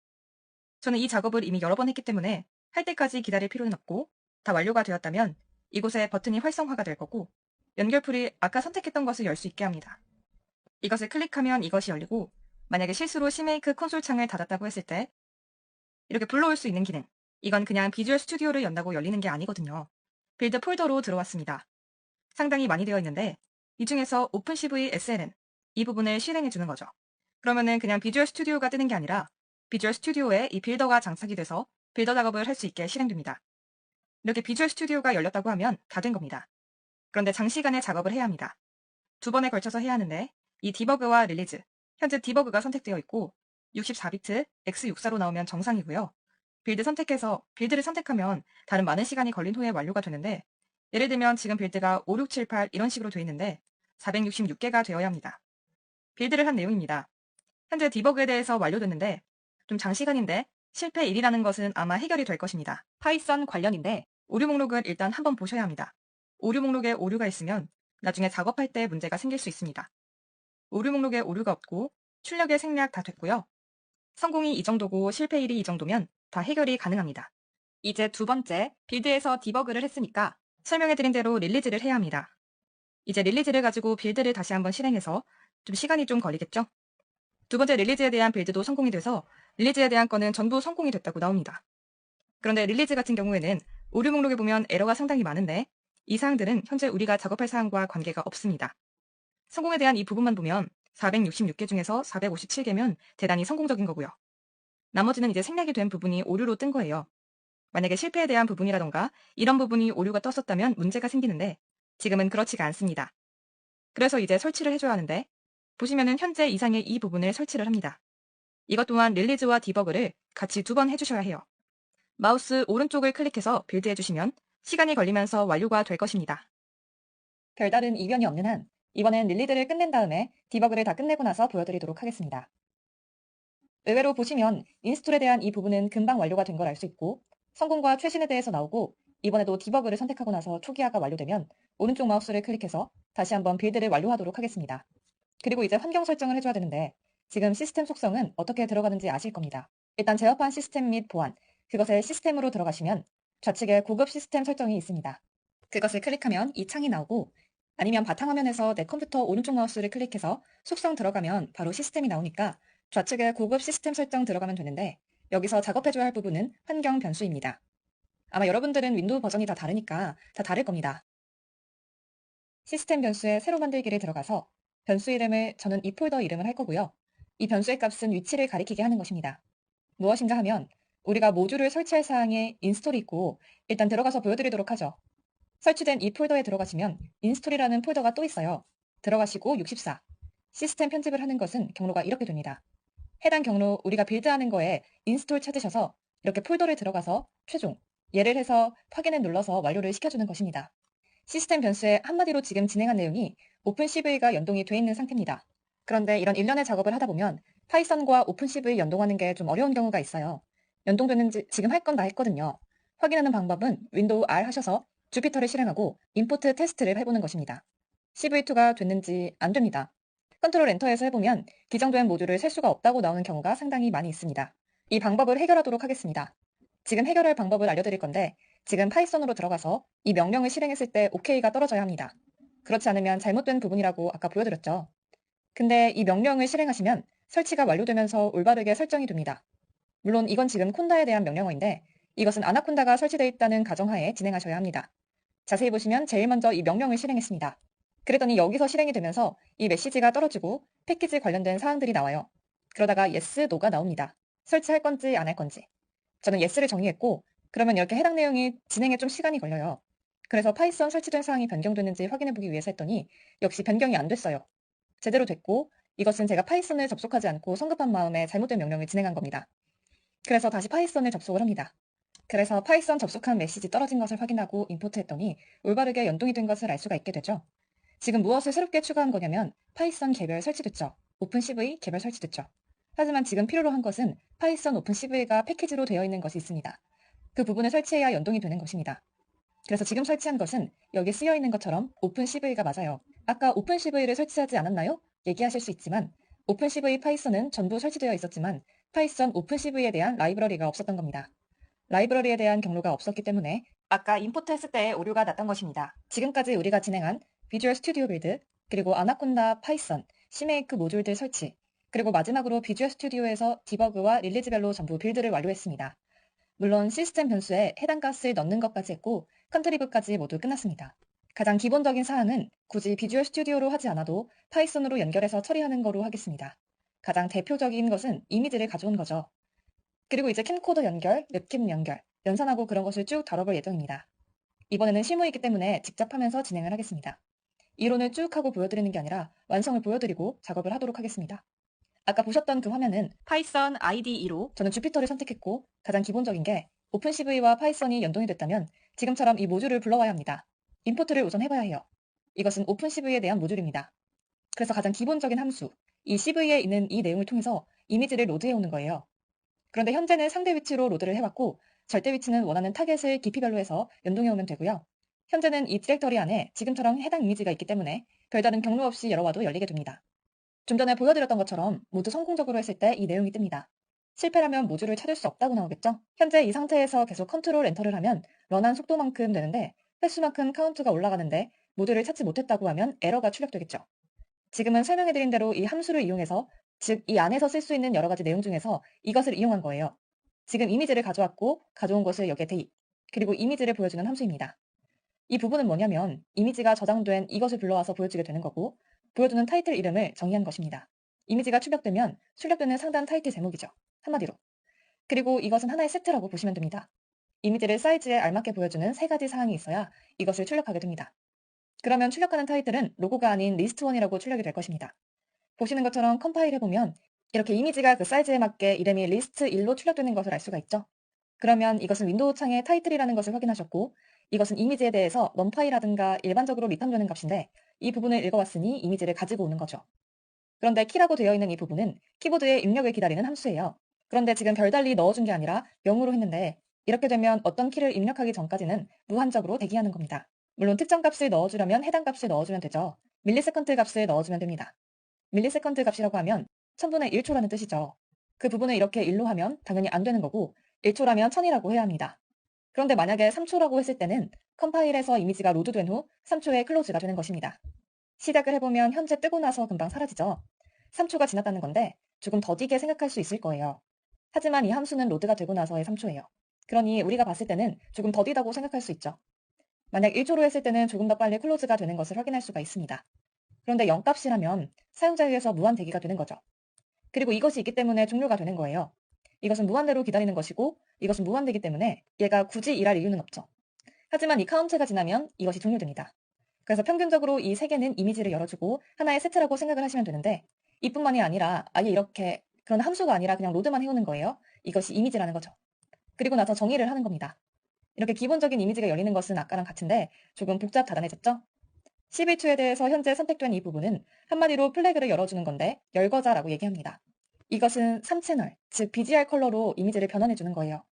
저는 이 작업을 이미 여러 번 했기 때문에 할 때까지 기다릴 필요는 없고 다 완료가 되었다면 이곳에 버튼이 활성화가 될 거고 연결풀이 아까 선택했던 것을 열 수 있게 합니다. 이것을 클릭하면 이것이 열리고 만약에 실수로 CMake 콘솔 창을 닫았다고 했을 때 이렇게 불러올 수 있는 기능. 이건 그냥 비주얼 스튜디오를 연다고 열리는 게 아니거든요. 빌드 폴더로 들어왔습니다. 상당히 많이 되어 있는데 이 중에서 오픈CV SLN 이 부분을 실행해 주는 거죠. 그러면은 그냥 비주얼 스튜디오가 뜨는 게 아니라 비주얼 스튜디오에 이 빌더가 장착이 돼서 빌더 작업을 할 수 있게 실행됩니다. 이렇게 비주얼 스튜디오가 열렸다고 하면 다 된 겁니다. 그런데 장시간에 작업을 해야 합니다. 두 번에 걸쳐서 해야 하는데 이 디버그와 릴리즈, 현재 디버그가 선택되어 있고 64비트 X64로 나오면 정상이고요. 빌드를 선택하면 다른 많은 시간이 걸린 후에 완료가 되는데, 예를 들면 지금 빌드가 5, 6, 7, 8 이런 식으로 되어 있는데 466개가 되어야 합니다. 빌드를 한 내용입니다. 현재 디버그에 대해서 완료됐는데 좀 장시간인데 실패 1이라는 것은 아마 해결이 될 것입니다. 파이썬 관련인데 오류 목록을 일단 한번 보셔야 합니다. 오류 목록에 오류가 있으면 나중에 작업할 때 문제가 생길 수 있습니다. 오류 목록에 오류가 없고 출력의 생략 다 됐고요. 성공이 이 정도고 실패 1이 이 정도면 다 해결이 가능합니다. 이제 두 번째, 빌드에서 디버그를 했으니까 설명해드린 대로 릴리즈를 해야 합니다. 이제 릴리즈를 가지고 빌드를 다시 한번 실행해서 좀 시간이 좀 걸리겠죠? 두 번째 릴리즈에 대한 빌드도 성공이 돼서 릴리즈에 대한 건은 전부 성공이 됐다고 나옵니다. 그런데 릴리즈 같은 경우에는 오류 목록에 보면 에러가 상당히 많은데 이 사항들은 현재 우리가 작업할 사항과 관계가 없습니다. 성공에 대한 이 부분만 보면 466개 중에서 457개면 대단히 성공적인 거고요. 나머지는 이제 생략이 된 부분이 오류로 뜬 거예요. 만약에 실패에 대한 부분이라던가 이런 부분이 오류가 떴었다면 문제가 생기는데 지금은 그렇지가 않습니다. 그래서 이제 설치를 해줘야 하는데 보시면은 현재 이상의 이 부분을 설치를 합니다. 이것 또한 릴리즈와 디버그를 같이 2번 해주셔야 해요. 마우스 오른쪽을 클릭해서 빌드 해주시면 시간이 걸리면서 완료가 될 것입니다. 별다른 이변이 없는 한 이번엔 릴리즈를 끝낸 다음에 디버그를 다 끝내고 나서 보여드리도록 하겠습니다. 의외로 보시면 인스톨에 대한 이 부분은 금방 완료가 된 걸 알 수 있고 성공과 최신에 대해서 나오고 이번에도 디버그를 선택하고 나서 초기화가 완료되면 오른쪽 마우스를 클릭해서 다시 한번 빌드를 완료하도록 하겠습니다. 그리고 이제 환경 설정을 해줘야 되는데 지금 시스템 속성은 어떻게 들어가는지 아실 겁니다. 일단 제어판 시스템 및 보안, 그것의 시스템으로 들어가시면 좌측에 고급 시스템 설정이 있습니다. 그것을 클릭하면 이 창이 나오고 아니면 바탕화면에서 내 컴퓨터 오른쪽 마우스를 클릭해서 속성 들어가면 바로 시스템이 나오니까 좌측에 고급 시스템 설정 들어가면 되는데 여기서 작업해줘야 할 부분은 환경 변수입니다. 아마 여러분들은 윈도우 버전이 다 다르니까 다 다를 겁니다. 시스템 변수에 새로 만들기를 들어가서 변수 이름을 저는 이 폴더 이름을 할 거고요. 이 변수의 값은 위치를 가리키게 하는 것입니다. 무엇인가 하면 우리가 모듈을 설치할 사항에 인스톨이 있고 일단 들어가서 보여드리도록 하죠. 설치된 이 폴더에 들어가시면 인스톨이라는 폴더가 또 있어요. 들어가시고 64. 시스템 편집을 하는 것은 경로가 이렇게 됩니다. 해당 경로 우리가 빌드하는 거에 인스톨 찾으셔서 이렇게 폴더를 들어가서 최종 예를 해서 확인을 눌러서 완료를 시켜주는 것입니다. 시스템 변수에 한마디로 지금 진행한 내용이 오픈CV가 연동이 돼 있는 상태입니다. 그런데 이런 일련의 작업을 하다 보면 파이썬과 오픈CV 연동하는 게 좀 어려운 경우가 있어요. 연동되는지 지금 할 건 다 했거든요. 확인하는 방법은 윈도우 R 하셔서 주피터를 실행하고 임포트 테스트를 해보는 것입니다. CV2가 됐는지 안 됩니다. 컨트롤 엔터에서 해보면 기정된 모듈을 셀 수가 없다고 나오는 경우가 상당히 많이 있습니다. 이 방법을 해결하도록 하겠습니다. 지금 해결할 방법을 알려드릴 건데 지금 파이썬으로 들어가서 이 명령을 실행했을 때 OK가 떨어져야 합니다. 그렇지 않으면 잘못된 부분이라고 아까 보여드렸죠. 근데 이 명령을 실행하시면 설치가 완료되면서 올바르게 설정이 됩니다. 물론 이건 지금 콘다에 대한 명령어인데 이것은 아나콘다가 설치되어 있다는 가정하에 진행하셔야 합니다. 자세히 보시면 제일 먼저 이 명령을 실행했습니다. 그랬더니 여기서 실행이 되면서 이 메시지가 떨어지고 패키지 관련된 사항들이 나와요. 그러다가 yes, no가 나옵니다. 설치할 건지 안 할 건지. 저는 yes를 정의했고 그러면 이렇게 해당 내용이 진행에 좀 시간이 걸려요. 그래서 파이썬 설치된 사항이 변경됐는지 확인해보기 위해서 했더니 역시 변경이 안 됐어요. 제대로 됐고 이것은 제가 파이썬을 접속하지 않고 성급한 마음에 잘못된 명령을 진행한 겁니다. 그래서 다시 파이썬을 접속을 합니다. 그래서 파이썬 접속한 메시지 떨어진 것을 확인하고 임포트했더니 올바르게 연동이 된 것을 알 수가 있게 되죠. 지금 무엇을 새롭게 추가한 거냐면 파이썬 개별 설치됐죠. 오픈CV 개별 설치됐죠. 하지만 지금 필요로 한 것은 파이썬 오픈CV가 패키지로 되어 있는 것이 있습니다. 그 부분을 설치해야 연동이 되는 것입니다. 그래서 지금 설치한 것은 여기 쓰여 있는 것처럼 오픈CV가 맞아요. 아까 오픈CV를 설치하지 않았나요? 얘기하실 수 있지만 오픈CV 파이썬은 전부 설치되어 있었지만 파이썬 오픈CV에 대한 라이브러리가 없었던 겁니다. 라이브러리에 대한 경로가 없었기 때문에 아까 임포트했을 때 오류가 났던 것입니다. 지금까지 우리가 진행한 비주얼 스튜디오 빌드, 그리고 아나콘다, 파이썬, 시메이크 모듈들 설치, 그리고 마지막으로 비주얼 스튜디오에서 디버그와 릴리즈별로 전부 빌드를 완료했습니다. 물론 시스템 변수에 해당 값을 넣는 것까지 했고 컨트리브까지 모두 끝났습니다. 가장 기본적인 사항은 굳이 비주얼 스튜디오로 하지 않아도 파이썬으로 연결해서 처리하는 거로 하겠습니다. 가장 대표적인 것은 이미지를 가져온 거죠. 그리고 이제 캠코더 연결, 웹캠 연결, 연산하고 그런 것을 쭉 다뤄볼 예정입니다. 이번에는 실무이기 때문에 직접 하면서 진행을 하겠습니다. 이론을 쭉 하고 보여드리는 게 아니라 완성을 보여드리고 작업을 하도록 하겠습니다. 아까 보셨던 그 화면은 파이썬 IDE로 저는 주피터를 선택했고 가장 기본적인 게 오픈CV와 파이썬이 연동이 됐다면 지금처럼 이 모듈을 불러와야 합니다. 임포트를 우선 해봐야 해요. 이것은 오픈CV에 대한 모듈입니다. 그래서 가장 기본적인 함수, 이 CV에 있는 이 내용을 통해서 이미지를 로드해 오는 거예요. 그런데 현재는 상대 위치로 로드를 해왔고 절대 위치는 원하는 타겟을 깊이별로 해서 연동해 오면 되고요. 현재는 이 디렉터리 안에 지금처럼 해당 이미지가 있기 때문에 별다른 경로 없이 열어와도 열리게 됩니다. 좀 전에 보여드렸던 것처럼 모두 성공적으로 했을 때 이 내용이 뜹니다. 실패라면 모듈을 찾을 수 없다고 나오겠죠? 현재 이 상태에서 계속 컨트롤 엔터를 하면 런한 속도만큼 되는데 횟수만큼 카운트가 올라가는데 모듈을 찾지 못했다고 하면 에러가 출력되겠죠. 지금은 설명해드린 대로 이 함수를 이용해서 즉 이 안에서 쓸 수 있는 여러 가지 내용 중에서 이것을 이용한 거예요. 지금 이미지를 가져왔고 가져온 것을 여기에 대입 그리고 이미지를 보여주는 함수입니다. 이 부분은 뭐냐면 이미지가 저장된 이것을 불러와서 보여주게 되는 거고 보여주는 타이틀 이름을 정의한 것입니다. 이미지가 출력되면 출력되는 상단 타이틀 제목이죠. 한마디로. 그리고 이것은 하나의 세트라고 보시면 됩니다. 이미지를 사이즈에 알맞게 보여주는 세 가지 사항이 있어야 이것을 출력하게 됩니다. 그러면 출력하는 타이틀은 로고가 아닌 리스트1이라고 출력이 될 것입니다. 보시는 것처럼 컴파일 해보면 이렇게 이미지가 그 사이즈에 맞게 이름이 리스트1로 출력되는 것을 알 수가 있죠. 그러면 이것은 윈도우 창의 타이틀이라는 것을 확인하셨고 이것은 이미지에 대해서 넘파이라든가 일반적으로 리턴되는 값인데 이 부분을 읽어왔으니 이미지를 가지고 오는 거죠. 그런데 키라고 되어 있는 이 부분은 키보드의 입력을 기다리는 함수예요. 그런데 지금 별달리 넣어준 게 아니라 0으로 했는데 이렇게 되면 어떤 키를 입력하기 전까지는 무한적으로 대기하는 겁니다. 물론 특정 값을 넣어주려면 해당 값을 넣어주면 되죠. 밀리세컨드 값을 넣어주면 됩니다. 밀리세컨드 값이라고 하면 1000분의 1초라는 뜻이죠. 그 부분을 이렇게 1로 하면 당연히 안 되는 거고 1초라면 1000이라고 해야 합니다. 그런데 만약에 3초라고 했을 때는 컴파일에서 이미지가 로드된 후 3초에 클로즈가 되는 것입니다. 시작을 해보면 현재 뜨고 나서 금방 사라지죠. 3초가 지났다는 건데 조금 더디게 생각할 수 있을 거예요. 하지만 이 함수는 로드가 되고 나서의 3초예요. 그러니 우리가 봤을 때는 조금 더디다고 생각할 수 있죠. 만약 1초로 했을 때는 조금 더 빨리 클로즈가 되는 것을 확인할 수가 있습니다. 그런데 0값이라면 사용자에 의해서 무한 대기가 되는 거죠. 그리고 이것이 있기 때문에 종료가 되는 거예요. 이것은 무한대로 기다리는 것이고 이것은 무한대기 때문에 얘가 굳이 일할 이유는 없죠. 하지만 이 카운트가 지나면 이것이 종료됩니다. 그래서 평균적으로 이 세 개는 이미지를 열어주고 하나의 세트라고 생각을 하시면 되는데 이뿐만이 아니라 아예 이렇게 그런 함수가 아니라 그냥 로드만 해오는 거예요. 이것이 이미지라는 거죠. 그리고 나서 정의를 하는 겁니다. 이렇게 기본적인 이미지가 열리는 것은 아까랑 같은데 조금 복잡다단해졌죠? 11초에 대해서 현재 선택된 이 부분은 한마디로 플래그를 열어주는 건데 열거자라고 얘기합니다. 이것은 3채널, 즉 BGR 컬러로 이미지를 변환해주는 거예요.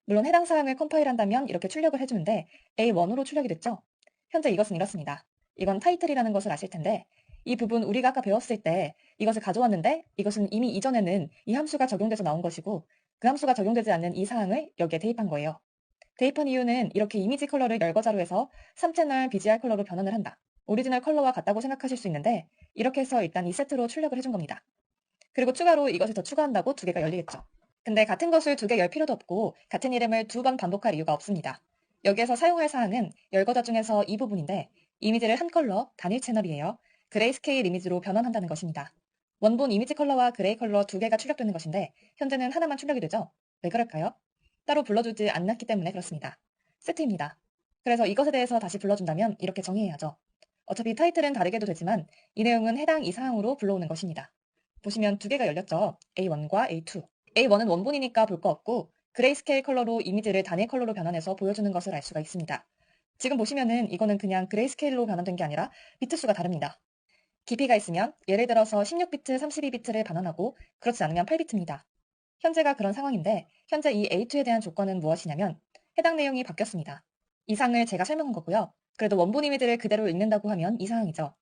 물론 해당 사항을 컴파일한다면 이렇게 출력을 해주는데 A1으로 출력이 됐죠. 현재 이것은 이렇습니다. 이건 타이틀이라는 것을 아실 텐데 이 부분 우리가 아까 배웠을 때 이것을 가져왔는데 이것은 이미 이전에는 이 함수가 적용돼서 나온 것이고 그 함수가 적용되지 않는 이 사항을 여기에 대입한 거예요. 대입한 이유는 이렇게 이미지 컬러를 열거자로 해서 3채널 BGR 컬러로 변환을 한다. 오리지널 컬러와 같다고 생각하실 수 있는데 이렇게 해서 일단 이 세트로 출력을 해준 겁니다. 그리고 추가로 이것을 더 추가한다고 두 개가 열리겠죠. 근데 같은 것을 두 개 열 필요도 없고 같은 이름을 두 번 반복할 이유가 없습니다. 여기에서 사용할 사항은 열거자 중에서 이 부분인데 이미지를 한 컬러, 단일 채널이에요. 그레이스케일 이미지로 변환한다는 것입니다. 원본 이미지 컬러와 그레이 컬러 두 개가 출력되는 것인데 현재는 하나만 출력이 되죠. 왜 그럴까요? 따로 불러주지 않았기 때문에 그렇습니다. 세트입니다. 그래서 이것에 대해서 다시 불러준다면 이렇게 정의해야죠. 어차피 타이틀은 다르게도 되지만 이 내용은 해당 이 사항으로 불러오는 것입니다. 보시면 두 개가 열렸죠. A1과 A2. A1은 원본이니까 볼 거 없고 그레이스케일 컬러로 이미지를 단일 컬러로 변환해서 보여주는 것을 알 수가 있습니다. 지금 보시면은 이거는 그냥 그레이스케일로 변환된 게 아니라 비트 수가 다릅니다. 깊이가 있으면 예를 들어서 16비트, 32비트를 반환하고 그렇지 않으면 8비트입니다. 현재가 그런 상황인데 현재 이 A2에 대한 조건은 무엇이냐면 해당 내용이 바뀌었습니다. 이 사항을 제가 설명한 거고요. 그래도 원본 이미지를 그대로 읽는다고 하면 이 사항이죠.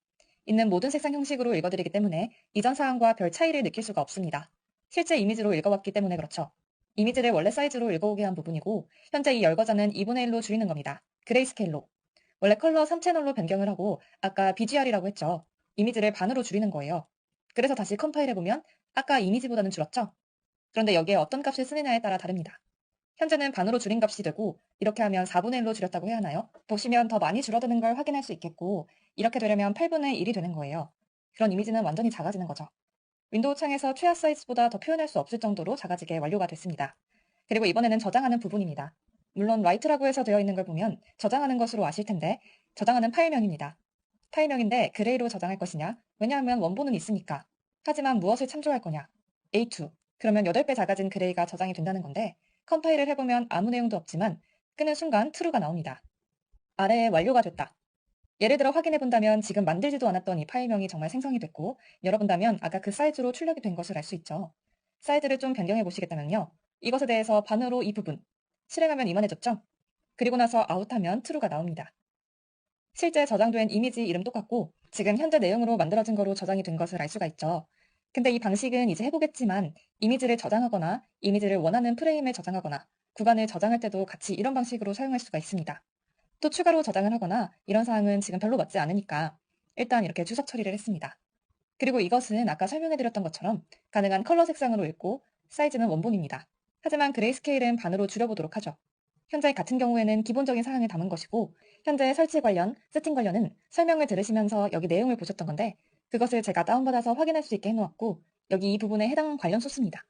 있는 모든 색상 형식으로 읽어드리기 때문에 이전 사항과 별 차이를 느낄 수가 없습니다. 실제 이미지로 읽어왔기 때문에 그렇죠. 이미지를 원래 사이즈로 읽어오게 한 부분이고 현재 이 열거자는 2분의 1로 줄이는 겁니다. 그레이스케일로. 원래 컬러 3채널로 변경을 하고 아까 BGR이라고 했죠. 이미지를 반으로 줄이는 거예요. 그래서 다시 컴파일해보면 아까 이미지보다는 줄었죠. 그런데 여기에 어떤 값을 쓰느냐에 따라 다릅니다. 현재는 반으로 줄인 값이 되고 이렇게 하면 4분의 1로 줄였다고 해야 하나요? 보시면 더 많이 줄어드는 걸 확인할 수 있겠고 이렇게 되려면 8분의 1이 되는 거예요. 그런 이미지는 완전히 작아지는 거죠. 윈도우 창에서 최하 사이즈보다 더 표현할 수 없을 정도로 작아지게 완료가 됐습니다. 그리고 이번에는 저장하는 부분입니다. 물론 라이트라고 해서 되어 있는 걸 보면 저장하는 것으로 아실 텐데 저장하는 파일명입니다. 파일명인데 그레이로 저장할 것이냐? 왜냐하면 원본은 있으니까. 하지만 무엇을 참조할 거냐? A2. 그러면 8배 작아진 그레이가 저장이 된다는 건데 컴파일을 해보면 아무 내용도 없지만 끄는 순간 true가 나옵니다. 아래에 완료가 됐다. 예를 들어 확인해 본다면 지금 만들지도 않았던 이 파일명이 정말 생성이 됐고 열어본다면 아까 그 사이즈로 출력이 된 것을 알 수 있죠. 사이즈를 좀 변경해 보시겠다면요. 이것에 대해서 반으로 이 부분 실행하면 이만해졌죠? 그리고 나서 아웃하면 true가 나옵니다. 실제 저장된 이미지 이름 똑같고 지금 현재 내용으로 만들어진 거로 저장이 된 것을 알 수가 있죠. 근데 이 방식은 이제 해보겠지만 이미지를 저장하거나 이미지를 원하는 프레임에 저장하거나 구간을 저장할 때도 같이 이런 방식으로 사용할 수가 있습니다. 또 추가로 저장을 하거나 이런 사항은 지금 별로 맞지 않으니까 일단 이렇게 주석 처리를 했습니다. 그리고 이것은 아까 설명해드렸던 것처럼 가능한 컬러 색상으로 읽고 사이즈는 원본입니다. 하지만 그레이스케일은 반으로 줄여보도록 하죠. 현재 같은 경우에는 기본적인 사항을 담은 것이고 현재 설치 관련, 세팅 관련은 설명을 들으시면서 여기 내용을 보셨던 건데 그것을 제가 다운받아서 확인할 수 있게 해놓았고 여기 이 부분에 해당 관련 소스입니다.